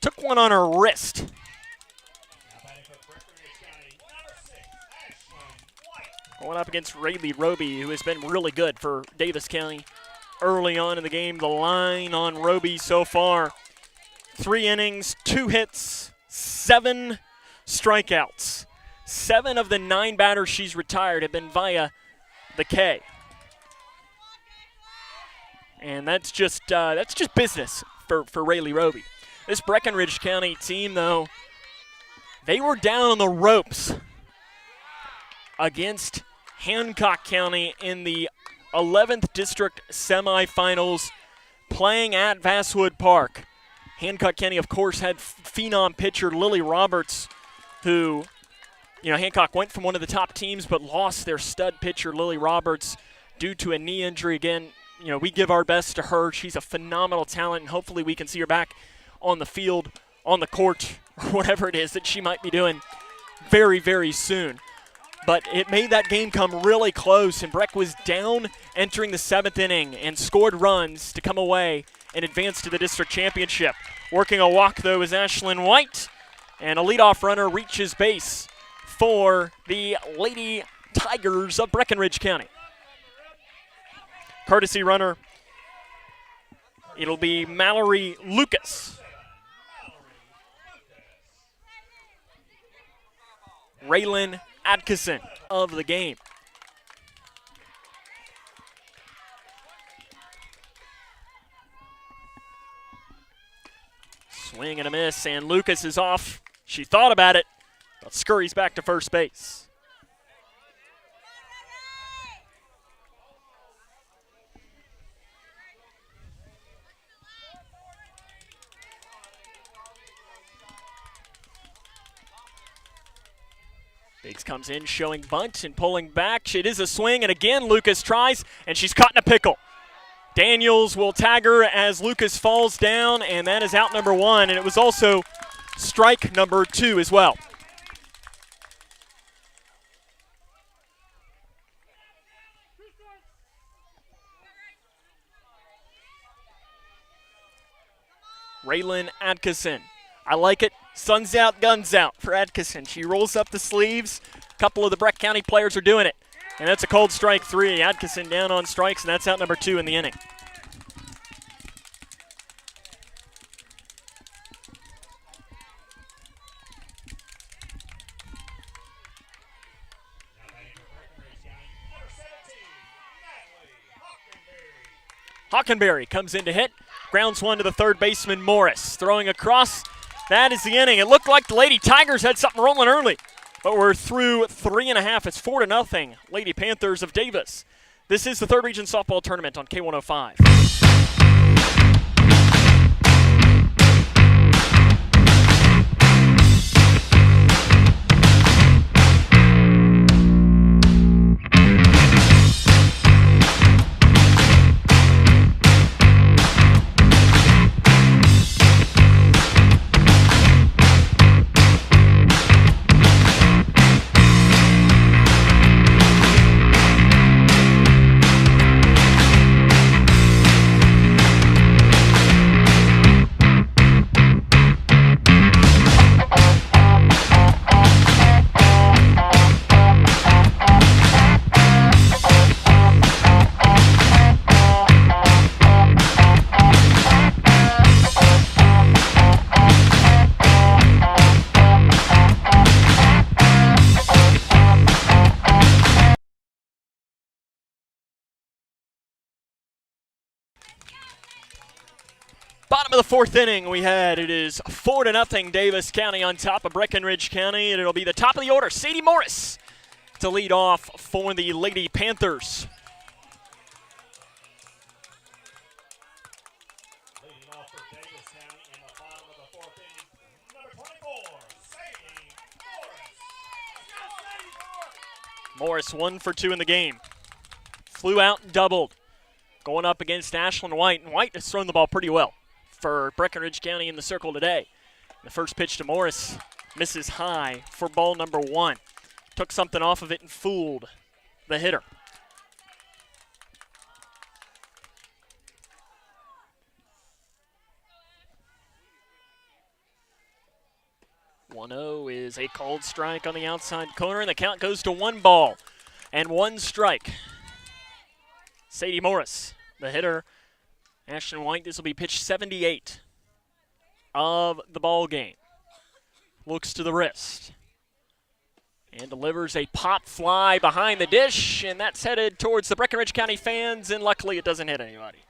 took one on her wrist. Going up against Rayleigh Roby, who has been really good for Daviess County early on in the game. The line on Roby so far: 3 innings, 2 hits, 7 strikeouts. 7 of the 9 batters she's retired have been via the K. And that's just business for Rayleigh Roby. This Breckinridge County team, though, they were down on the ropes against Hancock County in the 11th District semifinals, playing at Vasswood Park. Hancock County, of course, had phenom pitcher Lily Roberts, who, Hancock went from one of the top teams but lost their stud pitcher Lily Roberts due to a knee injury. Again, we give our best to her. She's a phenomenal talent, and hopefully we can see her back on the field, on the court, or whatever it is that she might be doing very, very soon. But it made that game come really close, and Breck was down entering the 7th inning and scored runs to come away and advance to the district championship. Working a walk, though, is Ashlyn White, and a leadoff runner reaches base for the Lady Tigers of Breckinridge County. Courtesy runner, it'll be Mallory Lucas. Raylan Atkinson of the game. Swing and a miss, and Lucas is off. She thought about it, but scurries back to first base. Biggs comes in showing bunt and pulling back. It is a swing, and again Lucas tries, and she's caught in a pickle. Daniels will tag her as Lucas falls down, and that is out number one, and it was also strike number 2 as well. Raylan Atkinson. I like it. Sun's out, guns out for Atkinson. She rolls up the sleeves. A couple of the Breck County players are doing it. And that's a cold strike 3. Atkinson down on strikes, and that's out number 2 in the inning. Hockenberry comes in to hit. Grounds one to the third baseman, Morris. Throwing across. That is the inning. It looked like the Lady Tigers had something rolling early, but we're through 3.5. It's 4-0. Lady Panthers of Daviess. This is the third region softball tournament on K105. Bottom of the fourth inning we had. It is 4-0 Daviess County on top of Breckinridge County, and it'll be the top of the order. Sadie Morris to lead off for the Lady Panthers. Leading off for Daviess County in the bottom of the fourth inning, number 24, Sadie Morris. Morris 1 for 2 in the game. Flew out and doubled. Going up against Ashlyn White, and White has thrown the ball pretty well for Breckinridge County in the circle today. The first pitch to Morris misses high for ball number 1. Took something off of it and fooled the hitter. "1-0 is a called strike on the outside corner, and the count goes to 1 ball and 1 strike. Sadie Morris, the hitter. Ashton White, this will be pitch 78 of the ball game. Looks to the wrist and delivers a pop fly behind the dish, and that's headed towards the Breckinridge County fans, and luckily it doesn't hit anybody.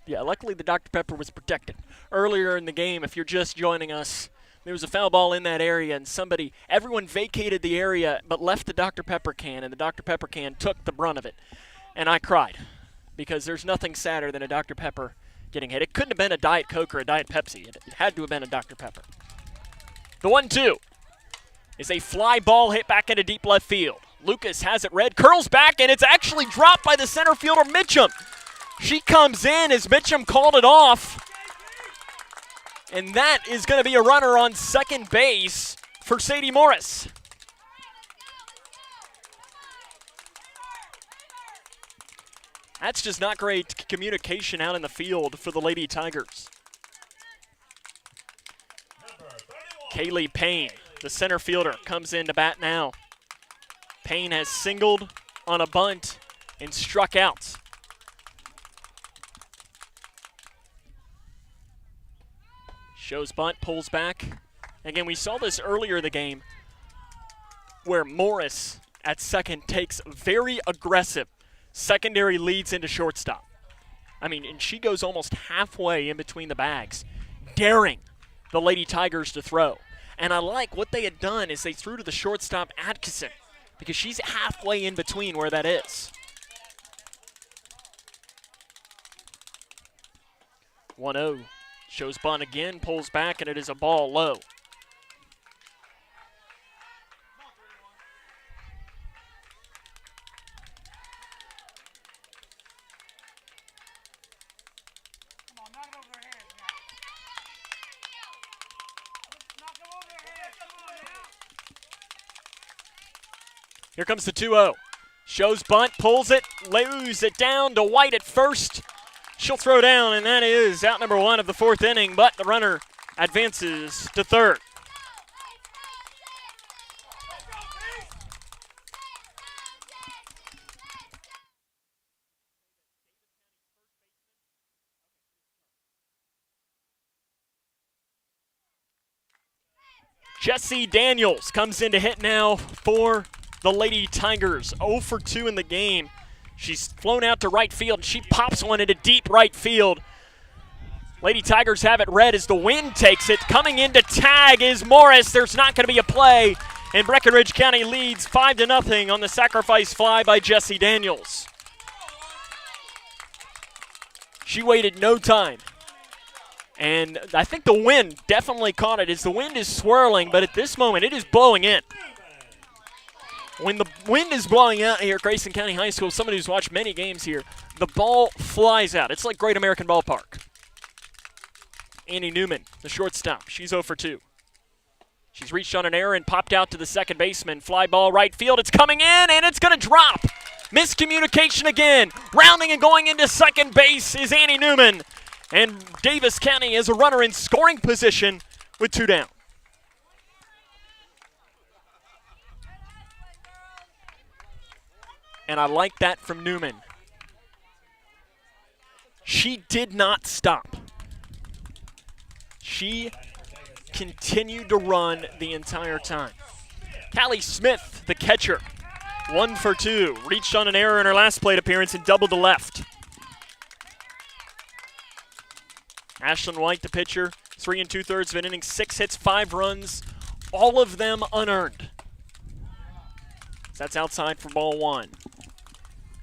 Yeah, luckily the Dr. Pepper was protected. Earlier in the game, if you're just joining us, there was a foul ball in that area, and everyone vacated the area but left the Dr. Pepper can, and the Dr. Pepper can took the brunt of it. And I cried, because there's nothing sadder than a Dr. Pepper getting hit. It couldn't have been a Diet Coke or a Diet Pepsi. It had to have been a Dr. Pepper. The 1-2 is a fly ball hit back into deep left field. Lucas has it red, curls back, and it's actually dropped by the center fielder, Mitchum. She comes in as Mitchum called it off. And that is going to be a runner on second base for Sadie Morris. That's just not great communication out in the field for the Lady Tigers. Kaylee Payne, the center fielder, comes in to bat now. Payne has singled on a bunt and struck out. Shows bunt, pulls back. Again, we saw this earlier in the game where Morris at second takes very aggressive secondary leads into shortstop. I mean, and she goes almost halfway in between the bags, daring the Lady Tigers to throw. And I like what they had done is they threw to the shortstop Atkinson because she's halfway in between where that is. 1-0. Shows bunt again, pulls back, and it is a ball low. Come on, knock it over their heads now. Knock it over their heads. Come on now. Here comes the 2-0. Shows bunt, pulls it, lays it down to White at first. She'll throw down, and that is out number 1 of the 4th inning, but the runner advances to third. Jesse Daniels comes in to hit now for the Lady Tigers. 0 for 2 in the game. She's flown out to right field, and she pops one into deep right field. Lady Tigers have it red as the wind takes it. Coming in to tag is Morris. There's not going to be a play, and Breckinridge County leads 5-0 on the sacrifice fly by Jesse Daniels. She waited no time. And I think the wind definitely caught it as the wind is swirling, but at this moment it is blowing in. When the wind is blowing out here at Grayson County High School, somebody who's watched many games here, the ball flies out. It's like Great American Ballpark. Annie Newman, the shortstop, she's 0 for 2. She's reached on an error and popped out to the second baseman. Fly ball right field, it's coming in and it's going to drop. Miscommunication again. Rounding and going into second base is Annie Newman. And Daviess County is a runner in scoring position with 2 down. And I like that from Newman. She did not stop. She continued to run the entire time. Callie Smith, the catcher, 1 for 2. Reached on an error in her last plate appearance and doubled to left. Ashlyn White, the pitcher, 3 2/3 of an inning, 6 hits, 5 runs, all of them unearned. That's outside for ball 1.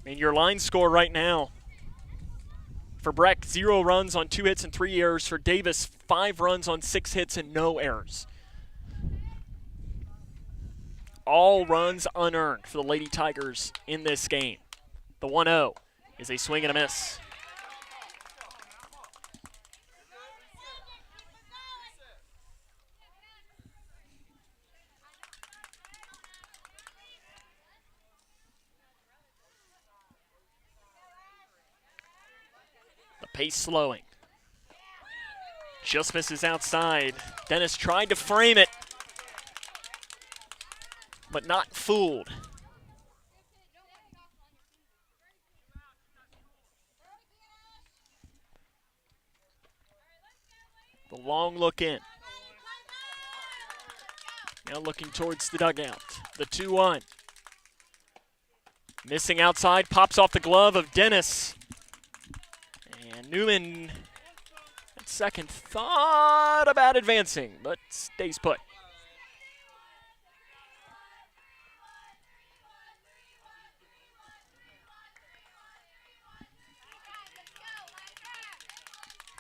And your line score right now for Breck, 0 runs on 2 hits and 3 errors. For Daviess, 5 runs on 6 hits and no errors. All runs unearned for the Lady Tigers in this game. The 1-0 is a swing and a miss. Pace slowing. Just misses outside. Dennis tried to frame it, but not fooled. The long look in. Now looking towards the dugout. The 2-1. Missing outside, pops off the glove of Dennis. And Newman, at second, thought about advancing, but stays put.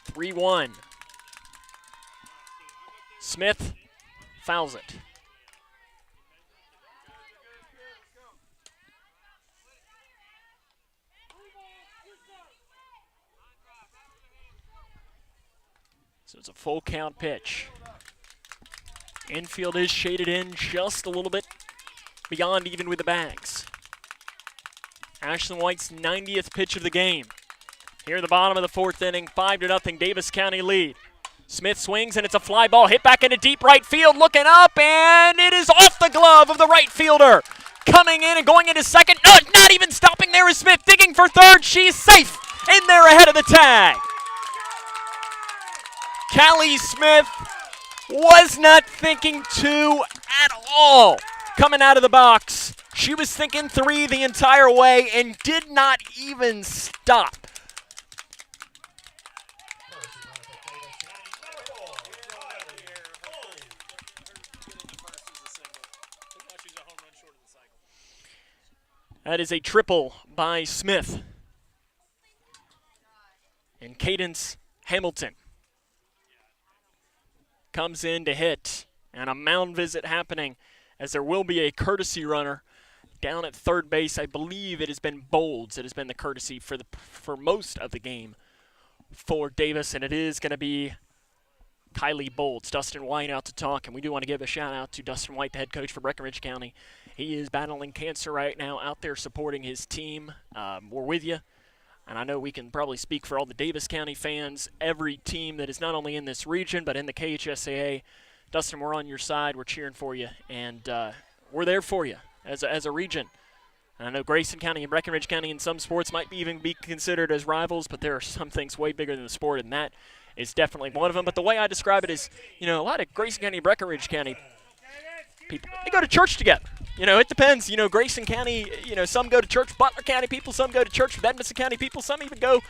Three 3-1. Smith fouls it. So it's a full count pitch. Infield is shaded in just a little bit beyond even with the bags. Ashlyn White's 90th pitch of the game. Here at the bottom of the 4th inning, 5-0 Daviess County lead. Smith swings and it's a fly ball hit back into deep right field, looking up, and it is off the glove of the right fielder. Coming in and going into second, no, not even stopping there is Smith, digging for 3rd, she's safe in there ahead of the tag. 3-1. Callie Smith was not thinking 2 at all coming out of the box. She was thinking 3 the entire way and did not even stop. That is a triple by Smith. And Cadence Hamilton comes in to hit. And a mound visit happening as there will be a courtesy runner down at third base. I believe it has been Bolds that has been the courtesy for most of the game for Davis. And it is going to be Kylie Bolds. Dustin White out to talk. And we do want to give a shout out to Dustin White, the head coach for Breckinridge County. He is battling cancer right now, out there supporting his team. We're with you. And I know we can probably speak for all the Daviess County fans, every team that is not only in this region but in the KHSAA. Dustin, we're on your side. We're cheering for you. And we're there for you as a region. And I know Grayson County and Breckinridge County in some sports might even be considered as rivals, but there are some things way bigger than the sport, and that is definitely one of them. But the way I describe it is, a lot of Grayson County and Breckinridge County people, they go to church together. It depends. Grayson County, some go to church with Butler County people, some go to church with Edmondson County people, some even go,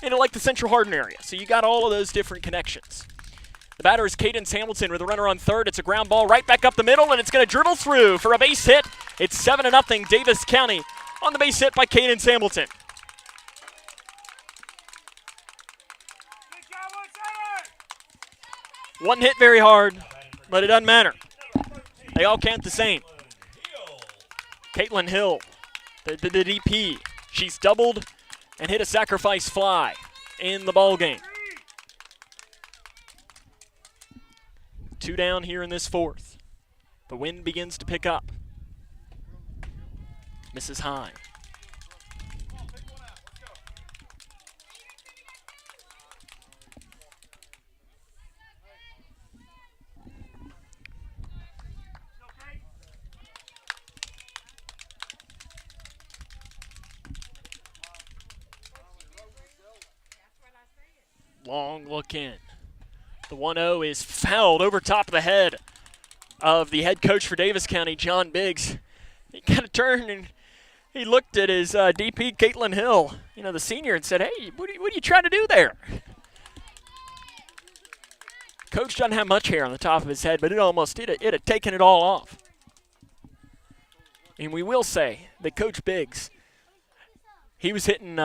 like the Central Hardin area. So you got all of those different connections. The batter is Cadence Hamilton with a runner on third. It's a ground ball right back up the middle, and it's going to dribble through for a base hit. It's 7-0 Daviess County on the base hit by Cadence Hamilton. One hit very hard, but it doesn't matter. They all count the same. Caitlin Hill, the DP. She's doubled and hit a sacrifice fly in the ball game. 2 down here in this fourth. The wind begins to pick up. Misses high. Long look in. The 1-0 is fouled over top of the head of the head coach for Daviess County, John Biggs. He kind of turned and he looked at his DP, Caitlin Hill, the senior, and said, "Hey, what are you trying to do there?" Coach doesn't have much hair on the top of his head, but it had taken it all off. And we will say that Coach Biggs, he was hitting,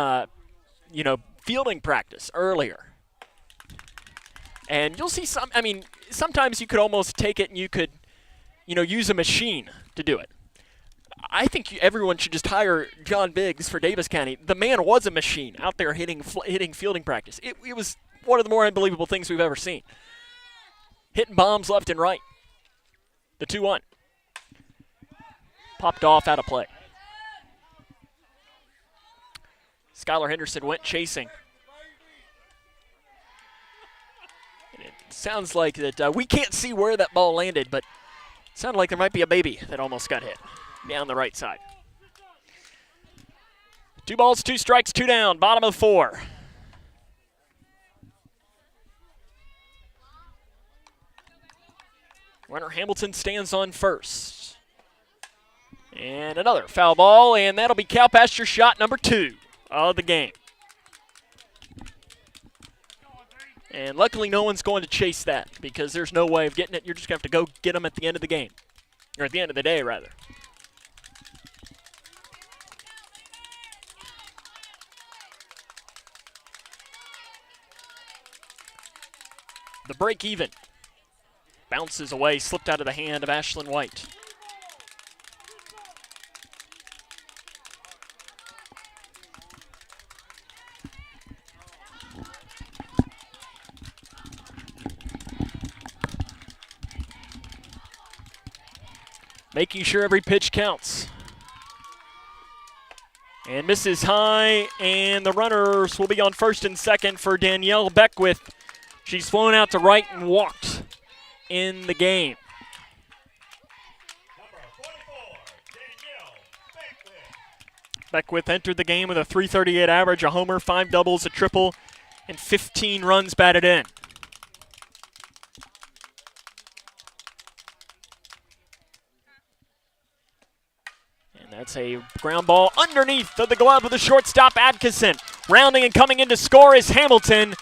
fielding practice earlier. And you'll see sometimes you could almost take it and you could, use a machine to do it. I think everyone should just hire John Biggs for Daviess County. The man was a machine out there hitting fielding practice. It was one of the more unbelievable things we've ever seen. Hitting bombs left and right. The 2-1. Popped off out of play. Skylar Henderson went chasing. And it sounds like that we can't see where that ball landed, but it sounded like there might be a baby that almost got hit down the right side. 2 balls, 2 strikes, 2 down, bottom of 4. Runner Hamilton stands on first. And another foul ball, and that'll be cow pasture shot number 2 of the game. And luckily no one's going to chase that because there's no way of getting it. You're just going to have to go get them at the end of the game. Or at the end of the day, rather. The break even. Bounces away, slipped out of the hand of Ashlyn White. Making sure every pitch counts. And misses high, and the runners will be on first and second for Danielle Beckwith. She's flown out to right and walked in the game. Number 44, Danielle Beckwith. Beckwith entered the game with a .338 average, a homer, 5 doubles, a triple, and 15 runs batted in. That's a ground ball underneath of the glove of the shortstop, Atkinson. Rounding and coming in to score is Hamilton.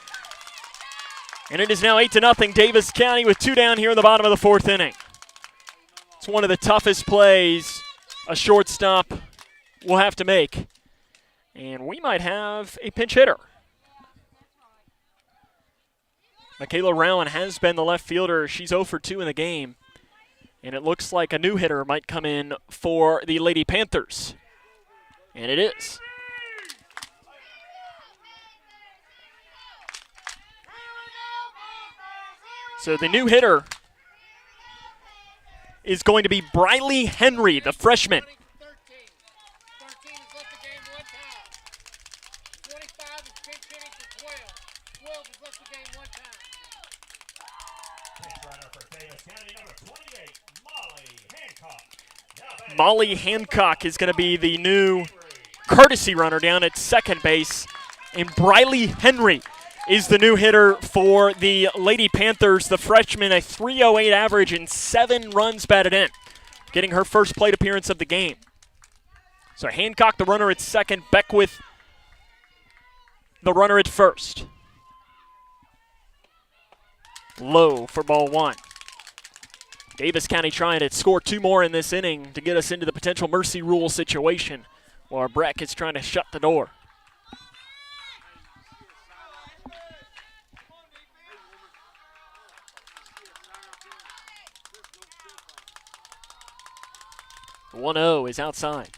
And it is now 8-0 Daviess County with 2 down here in the bottom of the 4th inning. It's one of the toughest plays a shortstop will have to make. And we might have a pinch hitter. Michaela Rowan has been the left fielder. She's 0 for 2 in the game. And it looks like a new hitter might come in for the Lady Panthers. And it is. So the new hitter is going to be Briley Henry, the freshman. 13 has left the game one time. 25 has pinch hitting for 12. 12 has left the game one time. Pinch runner for Daviess County, number 28, Molly Hancock. Molly Hancock is going to be the new courtesy runner down at second base. And Briley Henry is the new hitter for the Lady Panthers, the freshman, a .308 average and 7 runs batted in, getting her first plate appearance of the game. So Hancock, the runner at second, Beckwith, the runner at first. Low for ball 1. Daviess County trying to score 2 more in this inning to get us into the potential mercy rule situation, while Breck is trying to shut the door. The 1-0 is outside.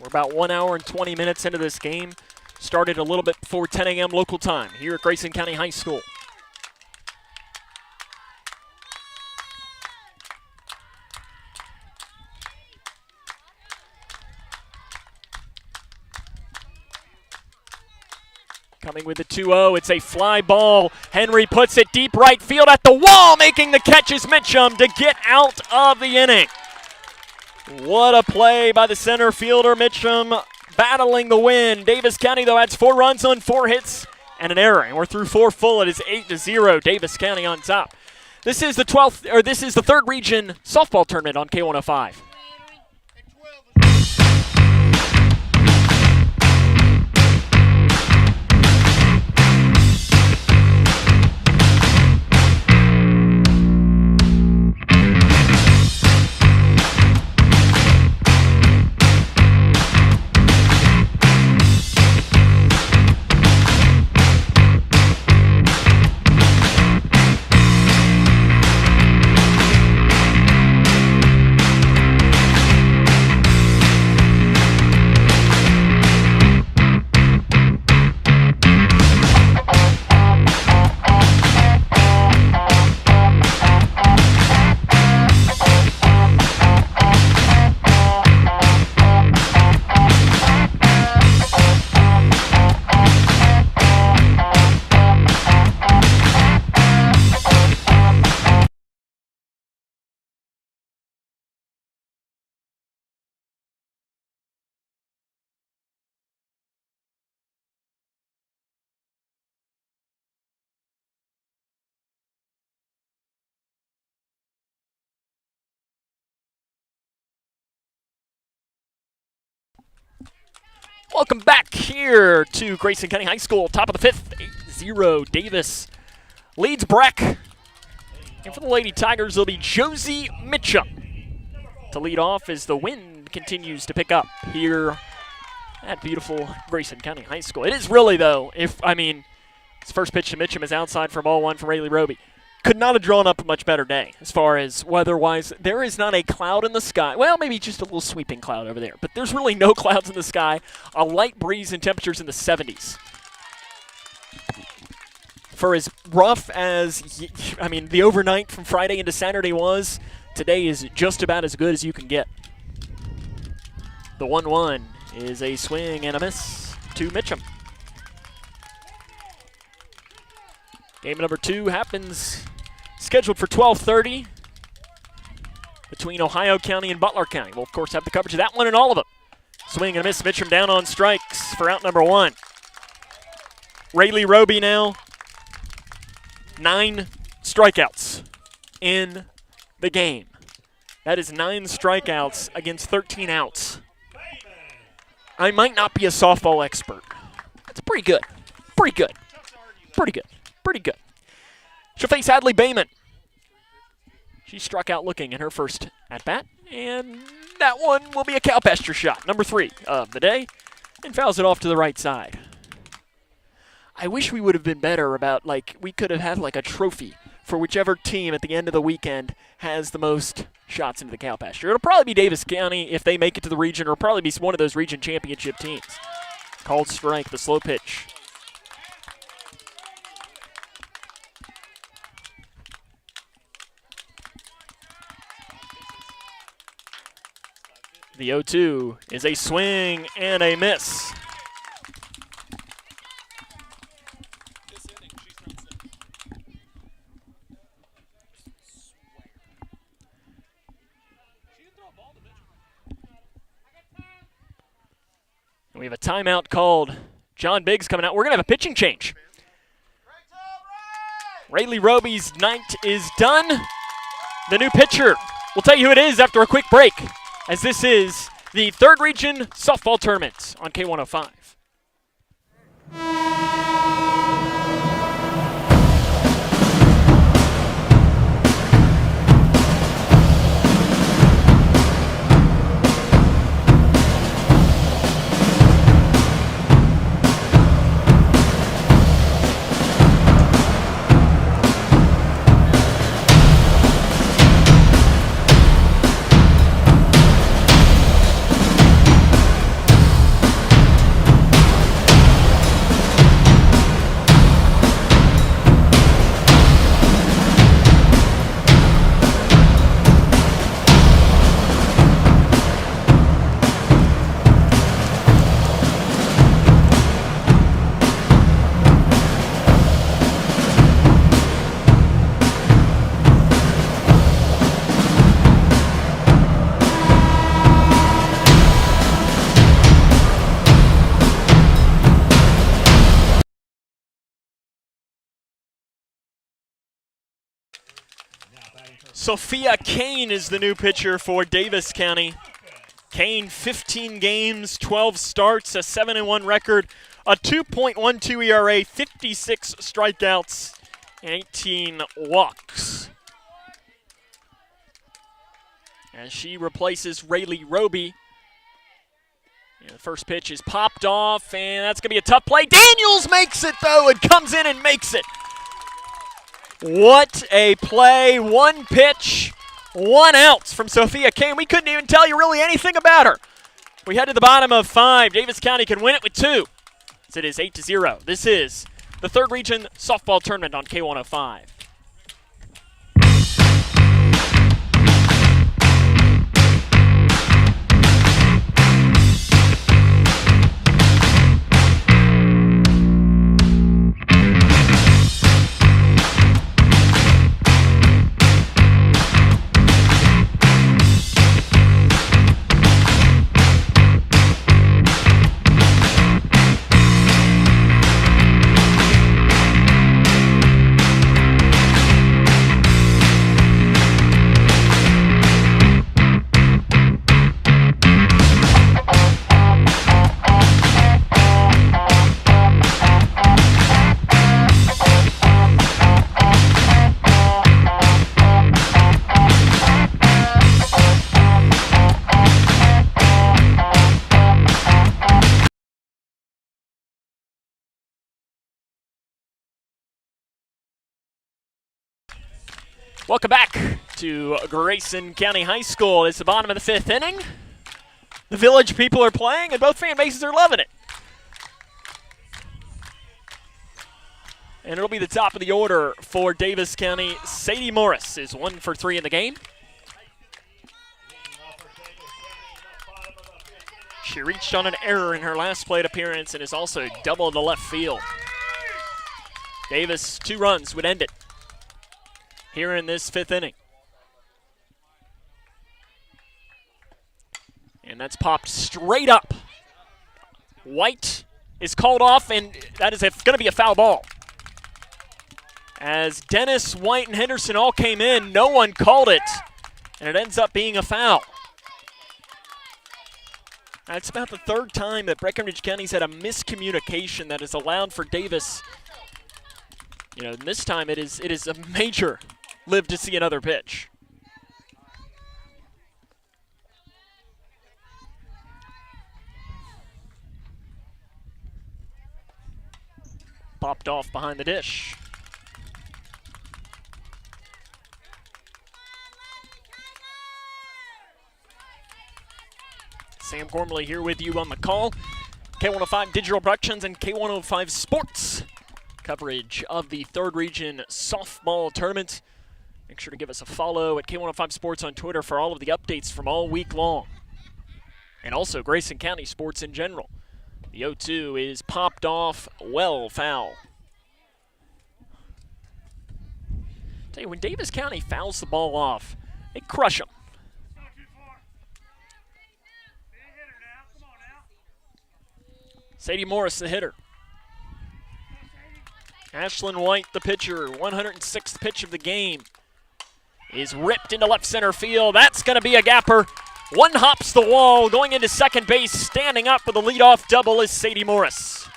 We're about 1 hour and 20 minutes into this game. Started a little bit before 10 a.m. local time here at Grayson County High School. Coming with the 2-0, it's a fly ball. Henry puts it deep right field at the wall, making the catch is Mitchum to get out of the inning. What a play by the center fielder, Mitchum, battling the win. Daviess County, though, adds 4 runs on 4 hits and an error, and we're through 4 full. It is 8-0, Daviess County on top. This is the 3rd region softball tournament on K105. Welcome back here to Grayson County High School. Top of the 5th, 8-0. Daviess leads Breck. And for the Lady Tigers, it'll be Josie Mitchum to lead off as the wind continues to pick up here at beautiful Grayson County High School. It is really, though, his first pitch to Mitchum is outside for ball 1 from Rayleigh Roby. Could not have drawn up a much better day as far as weather-wise. There is not a cloud in the sky. Well, maybe just a little sweeping cloud over there, but there's really no clouds in the sky. A light breeze and temperatures in the 70s. For as rough as, the overnight from Friday into Saturday was, today is just about as good as you can get. The 1-1 is a swing and a miss to Mitchum. Game number 2 happens scheduled for 12:30 between Ohio County and Butler County. We'll, of course, have the coverage of that one and all of them. Swing and a miss. Mitchum down on strikes for out number 1. Rayleigh Roby now 9 strikeouts in the game. That is 9 strikeouts against 13 outs. I might not be a softball expert. That's pretty good. Pretty good. Pretty good. Pretty good. She'll face Hadley Bayman. She struck out looking in her first at-bat, and that one will be a cow pasture shot, number 3 of the day, and fouls it off to the right side. I wish we would have been better about, we could have had, a trophy for whichever team at the end of the weekend has the most shots into the cow pasture. It'll probably be Daviess County if they make it to the region, or probably be one of those region championship teams. Called strike, the slow pitch. The 0-2 is a swing and a miss. And we have a timeout called. John Biggs coming out. We're going to have a pitching change. Rayleigh Roby's night is done. The new pitcher. We'll tell you who it is after a quick break, as this is the 3rd Region Softball Tournament on K105. Sophia Kane is the new pitcher for Daviess County. Kane, 15 games, 12 starts, a 7-1 record, a 2.12 ERA, 56 strikeouts, and 18 walks. As she replaces Rayleigh Roby. And the first pitch is popped off, and that's going to be a tough play. Daniels makes it, though, and comes in and makes it. What a play. 1 pitch, 1 out from Sophia Kane. We couldn't even tell you really anything about her. We head to the bottom of 5. Daviess County can win it with 2. So it is 8-0. This is the 3rd Region Softball Tournament on K105. Welcome back to Grayson County High School. It's the bottom of the 5th inning. The Village people are playing, and both fan bases are loving it. And it'll be the top of the order for Daviess County. Sadie Morris is 1 for 3 in the game. She reached on an error in her last plate appearance and is also double to left field. Daviess, 2 runs would end it here in this 5th inning. And that's popped straight up. White is called off, and that is going to be a foul ball. As Dennis, White, and Henderson all came in, no one called it. and it ends up being a foul. That's about the third time that Breckinridge County's had a miscommunication that has allowed for Daviess. You know, this time it is a major live to see another pitch. Popped off behind the dish. Sam Gormley here with you on the call. K105 Digital Productions and K105 Sports coverage of the 3rd Region Softball Tournament. Make sure to give us a follow at K105 Sports on Twitter for all of the updates from all week long. And also Grayson County sports in general. The 0-2 is popped off, well foul. Tell you, when Daviess County fouls the ball off, they crush them. Sadie Morris, the hitter. Ashlyn White, the pitcher, 106th pitch of the game, is ripped into left center field. That's going to be a gapper. One hops the wall, going into second base, standing up with a leadoff double is Sadie Morris.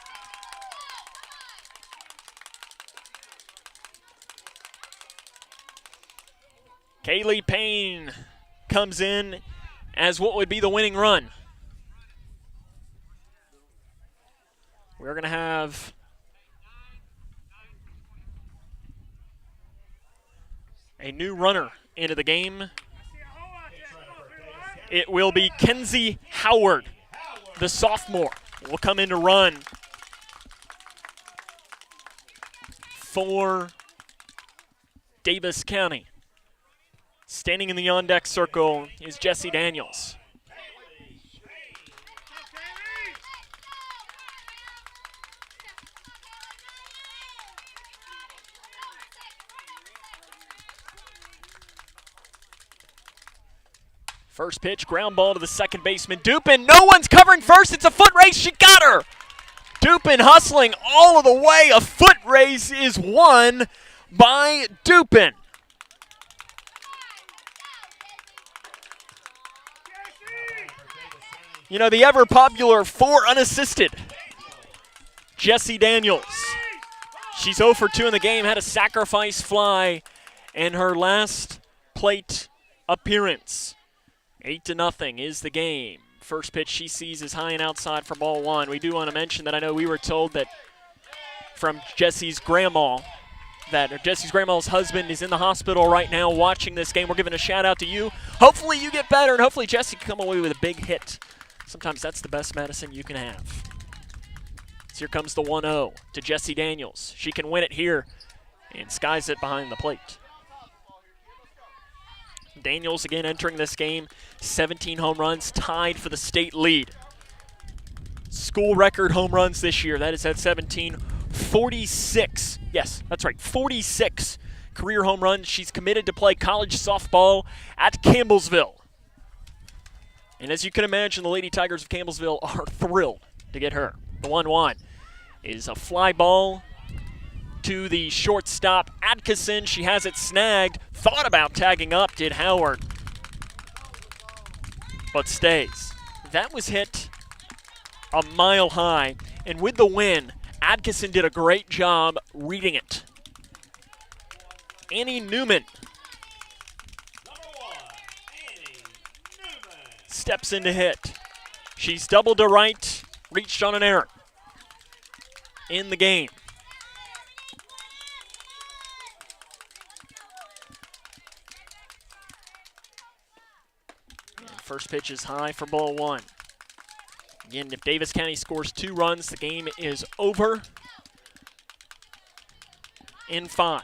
Kaylee Payne comes in as what would be the winning run. We're going to have a new runner into the game. It will be Kenzie Howard, the sophomore, will come in to run for Daviess County. Standing in the on-deck circle is Jesse Daniels. First pitch, ground ball to the second baseman, Dupin. No one's covering first. It's a foot race. She got her. Dupin hustling all of the way. A foot race is won by Dupin. You know, the ever-popular 4 unassisted Jessie Daniels. She's 0 for 2 in the game, had a sacrifice fly in her last plate appearance. 8-0 is the game. First pitch she sees is high and outside for ball 1. We do want to mention that I know we were told that from Jessie's grandma, that Jessie's grandma's husband is in the hospital right now watching this game. We're giving a shout out to you. Hopefully you get better, and hopefully Jessie can come away with a big hit. Sometimes that's the best medicine you can have. So here comes the 1-0 to Jessie Daniels. She can win it here and skies it behind the plate. Daniels again entering this game, 17 home runs, tied for the state lead. School record home runs this year, that is at 17. 46, yes, that's right, 46 career home runs. She's committed to play college softball at Campbellsville. And as you can imagine, the Lady Tigers of Campbellsville are thrilled to get her. The 1-1 is a fly ball to the shortstop, Atkinson. She has it snagged. Thought about tagging up, did Howard, but stays. That was hit a mile high, and with the win, Atkinson did a great job reading it. Annie Newman steps in to hit. She's doubled to right, reached on an error in the game. First pitch is high for ball 1. Again, if Daviess County scores 2 runs, the game is over in 5.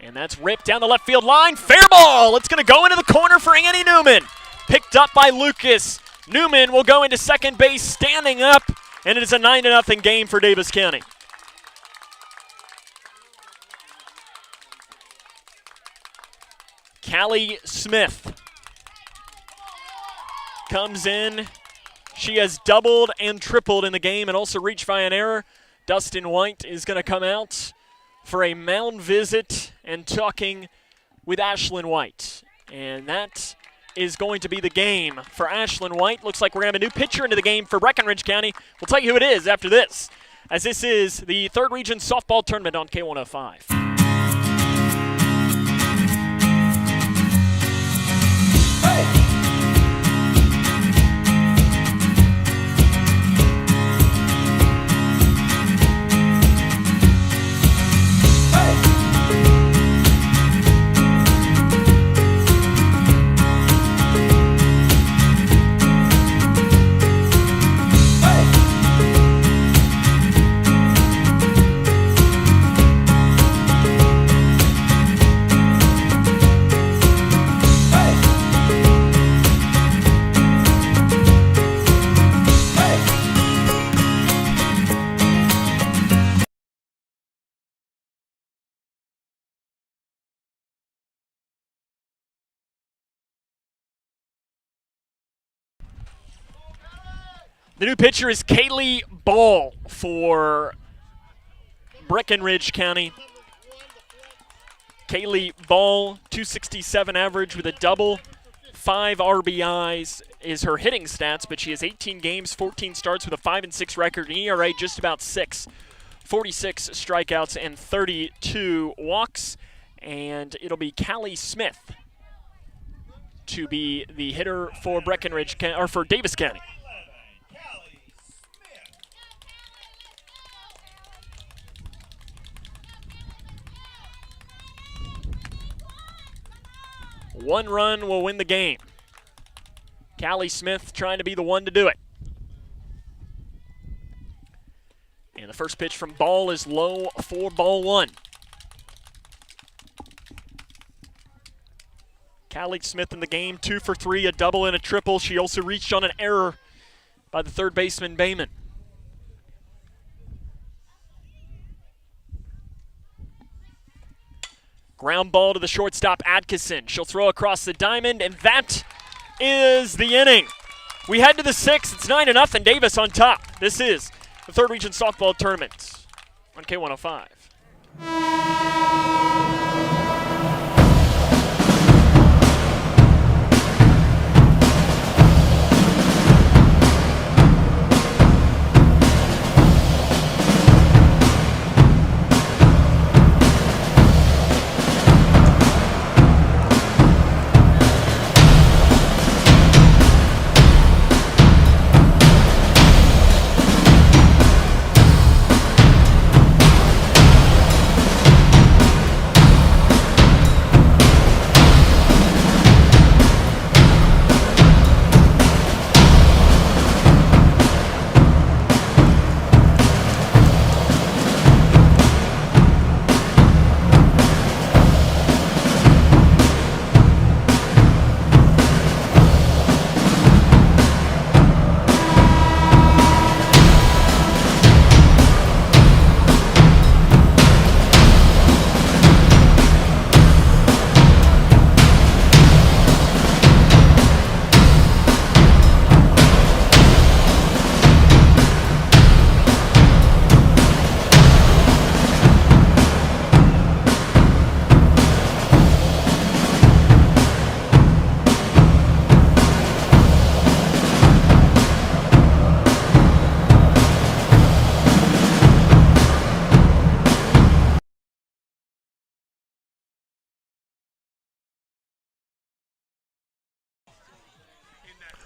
And that's ripped down the left field line. Fair ball. It's going to go into the corner for Annie Newman. Picked up by Lucas. Newman will go into second base, standing up, and it is a 9-0 game for Daviess County. Callie Smith comes in. She has doubled and tripled in the game and also reached via an error. Dustin White is going to come out for a mound visit and talking with Ashlyn White. And that is going to be the game for Ashlyn White. Looks like we're going to have a new pitcher into the game for Breckinridge County. We'll tell you who it is after this, as this is the 3rd Region Softball Tournament on K105. The new pitcher is Kaylee Ball for Breckinridge County. Kaylee Ball, 267 average with a double, 5 RBIs is her hitting stats, but she has 18 games, 14 starts with a 5-6 record, an ERA just about 6, 46 strikeouts and 32 walks. And it'll be Callie Smith to be the hitter for Breckinridge or for Daviess County. One run will win the game. Callie Smith trying to be the one to do it. And the first pitch from Ball is low for ball 1. Callie Smith in the game, 2 for 3, a double and a triple. She also reached on an error by the 3rd baseman, Bayman. Ground ball to the shortstop, Atkinson. She'll throw across the diamond, and that is the inning. We head to the 6th. It's 9-0, Daviess on top. This is the 3rd Region Softball Tournament on K105.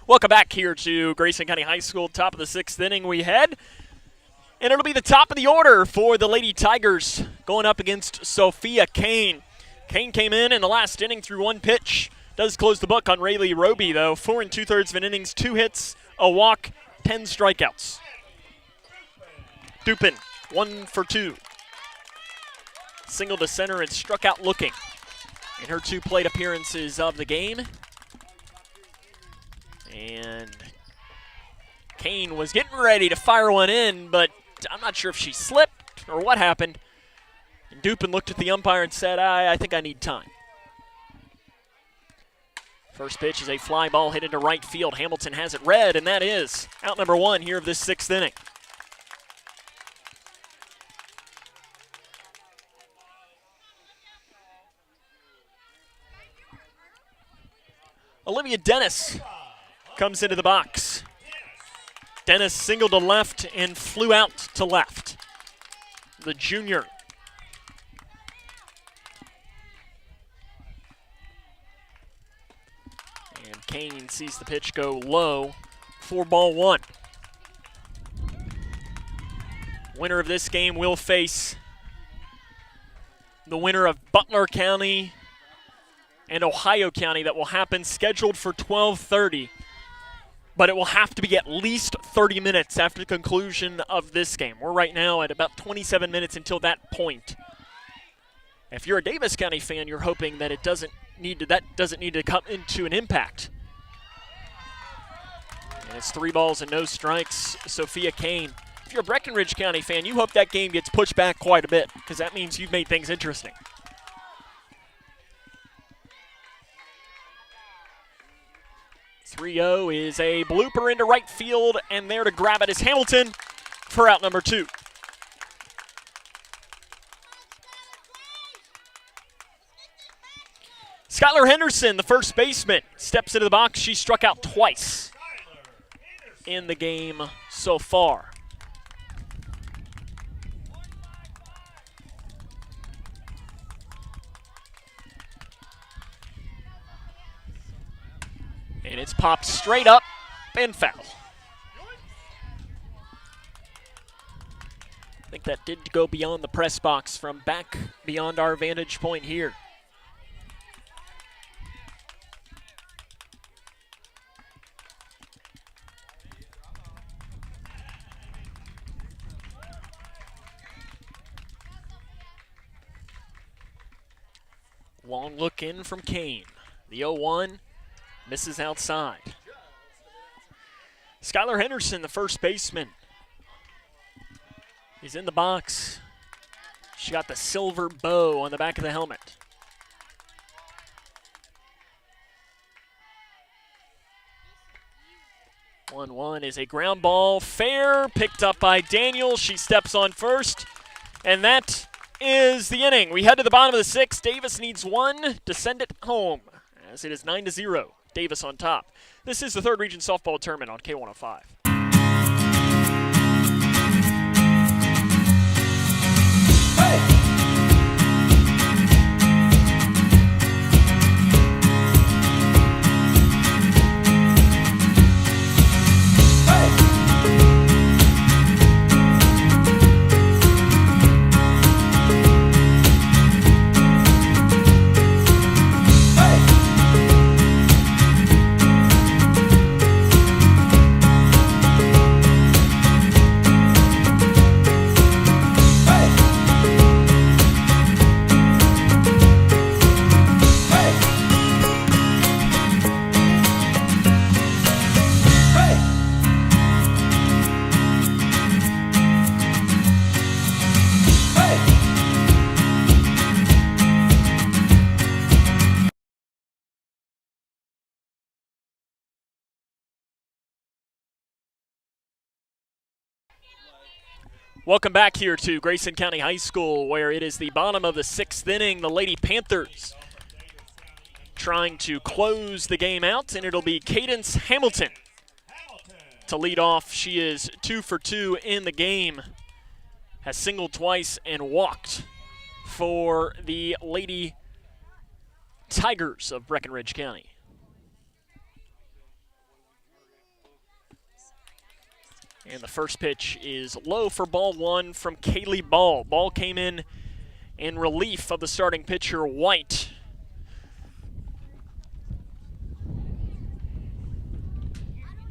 Welcome back here to Grayson County High School. Top of the 6th inning we head. And it'll be the top of the order for the Lady Tigers going up against Sophia Kane. Kane came in the last inning through 1 pitch. Does close the book on Rayleigh Roby, though. 4 2/3 of an innings, 2 hits, a walk, 10 strikeouts. Dupin, 1 for 2. Single to center and struck out looking in her 2 plate appearances of the game. And Kane was getting ready to fire one in, but I'm not sure if she slipped or what happened. And Dupin looked at the umpire and said, I think I need time. First pitch is a fly ball hit into right field. Hamilton has it read, and that is out number 1 here of this 6th inning. Olivia Dennis comes into the box. Dennis singled to left and flew out to left. The junior. And Kane sees the pitch go low for ball 1. Winner of this game will face the winner of Butler County and Ohio County. That will happen scheduled for 12:30, but it will have to be at least 30 minutes after the conclusion of this game. We're right now at about 27 minutes until that point. If you're a Daviess County fan, you're hoping that that doesn't need to come into an impact. And it's 3 balls and no strikes. Sophia Kane. If you're a Breckinridge County fan, you hope that game gets pushed back quite a bit, because that means you've made things interesting. 3-0 is a blooper into right field, and there to grab it is Hamilton for out number 2. Skylar Henderson, the first baseman, steps into the box. She struck out twice in the game so far. And it's popped straight up and foul. I think that did go beyond the press box from back beyond our vantage point here. Long look in from Kane. The 0-1. Misses outside. Skylar Henderson, the first baseman. He's in the box. She got the silver bow on the back of the helmet. One is a ground ball. Fair, picked up by Daniel. She steps on first. And that is the inning. We head to the bottom of the 6th. Daviess needs 1 to send it home, as it is 9-0. Daviess on top. This is the 3rd Region Softball Tournament on K105. Welcome back here to Grayson County High School, where it is the bottom of the 6th inning. The Lady Panthers trying to close the game out, and it'll be Cadence Hamilton to lead off. She is 2 for 2 in the game, has singled twice and walked for the Lady Tigers of Breckinridge County. And the first pitch is low for ball 1 from Kaylee Ball. Ball came in relief of the starting pitcher, White.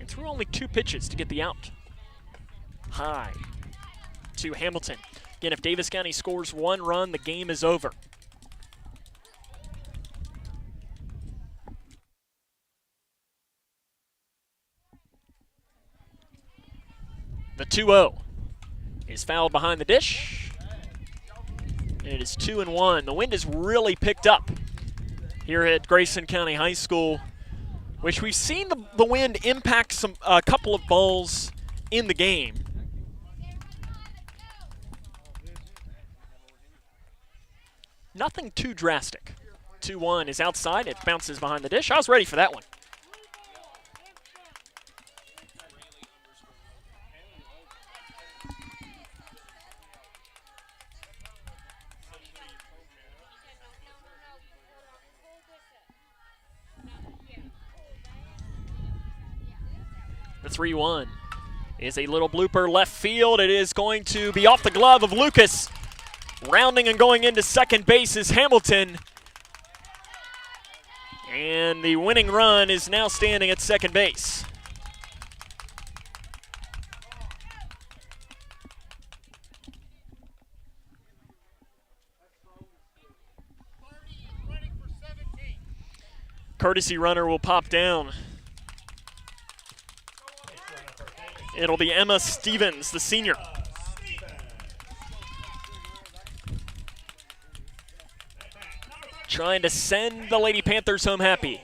And threw only 2 pitches to get the out. High to Hamilton. Again, if Daviess County scores 1 run, the game is over. The 2-0 is fouled behind the dish, and it is 2-1. The wind has really picked up here at Grayson County High School. which we've seen the wind impact a couple of balls in the game. Nothing too drastic. 2-1 is outside. It bounces behind the dish. I was ready for that one. The 3-1 is a little blooper left field. It is going to be off the glove of Lucas. Rounding and going into second base is Hamilton. And the winning run is now standing at second base. Courtesy runner will pop down. It'll be Emma Stevens, the senior. Trying to send the Lady Panthers home happy.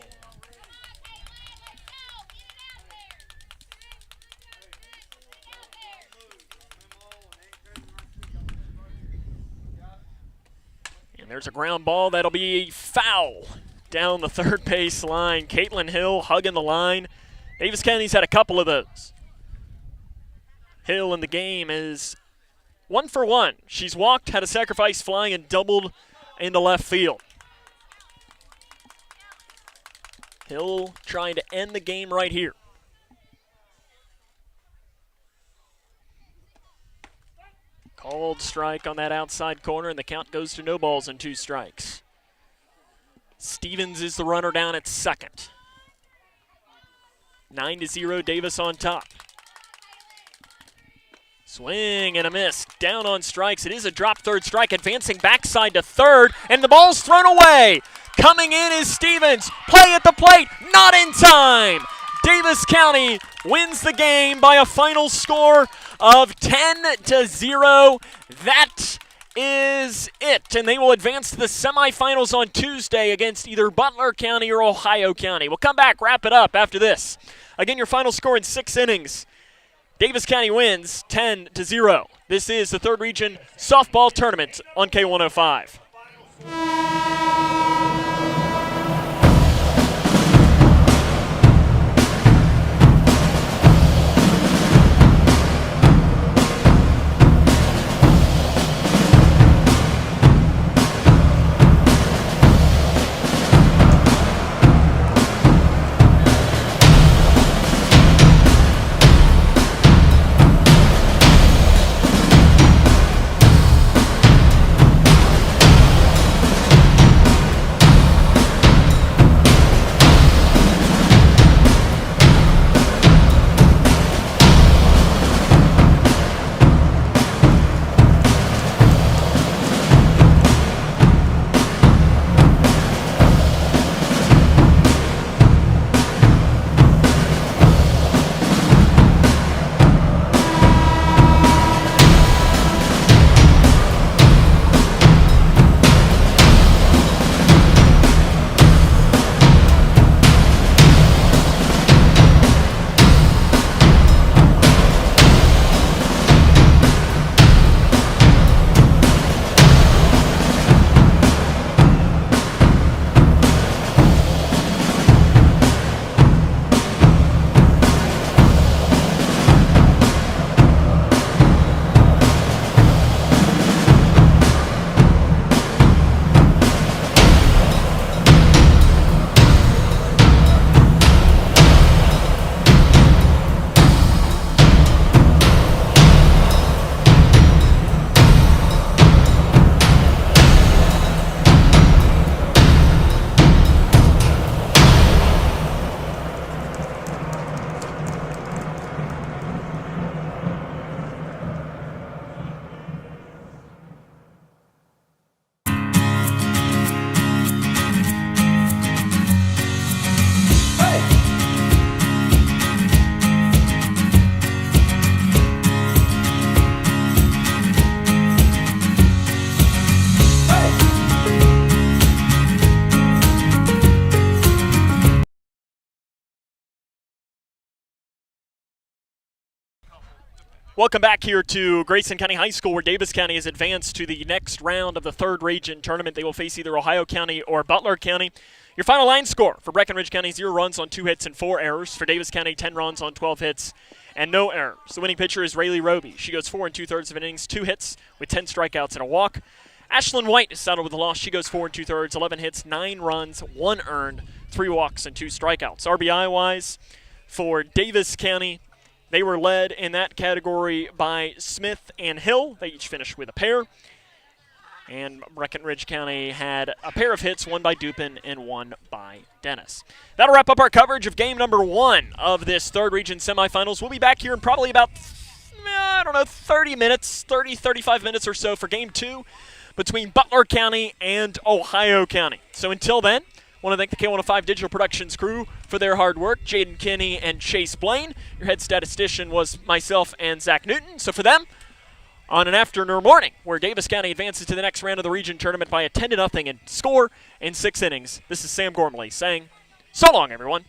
And there's a ground ball that'll be foul down the third base line. Caitlin Hill hugging the line. Daviess County's had a couple of those. Hill in the game is 1 for 1. She's walked, had a sacrifice fly, and doubled into left field. Hill trying to end the game right here. Called strike on that outside corner, and the count goes to no balls and 2 strikes. Stevens is the runner down at second. 9-0, Davis on top. Swing and a miss. Down on strikes. It is a drop third strike. Advancing backside to third, and the ball's thrown away. Coming in is Stevens. Play at the plate. Not in time. Daviess County wins the game by a final score of 10-0. That is it. And they will advance to the semifinals on Tuesday against either Butler County or Ohio County. We'll come back, wrap it up after this. Again, your final score in 6 innings. Daviess County wins 10-0. This is the 3rd Region Softball Tournament on K105. Welcome back here to Grayson County High School, where Daviess County has advanced to the next round of the third region tournament. They will face either Ohio County or Butler County. Your final line score for Breckinridge County, 0 runs on 2 hits and 4 errors. For Daviess County, 10 runs on 12 hits and no errors. The winning pitcher is Rayleigh Roby. She goes 4 2/3 innings, 2 hits with 10 strikeouts and a walk. Ashlyn White is saddled with a loss. She goes 4 2/3, 11 hits, 9 runs, 1 earned, 3 walks, and 2 strikeouts. RBI-wise, for Daviess County, they were led in that category by Smith and Hill. They each finished with a pair. And Breckinridge County had a pair of hits, one by Dupin and one by Dennis. That'll wrap up our coverage of game number 1 of this third region semifinals. We'll be back here in probably about, 30 minutes, 35 minutes or so for game 2 between Butler County and Ohio County. So until then, I want to thank the K105 Digital Productions crew for their hard work, Jaden Kinney and Chase Blaine. Your head statistician was myself and Zach Newton. So for them, on an afternoon or morning where Daviess County advances to the next round of the region tournament by a 10-0 in score in 6 innings, this is Sam Gormley saying, so long, everyone.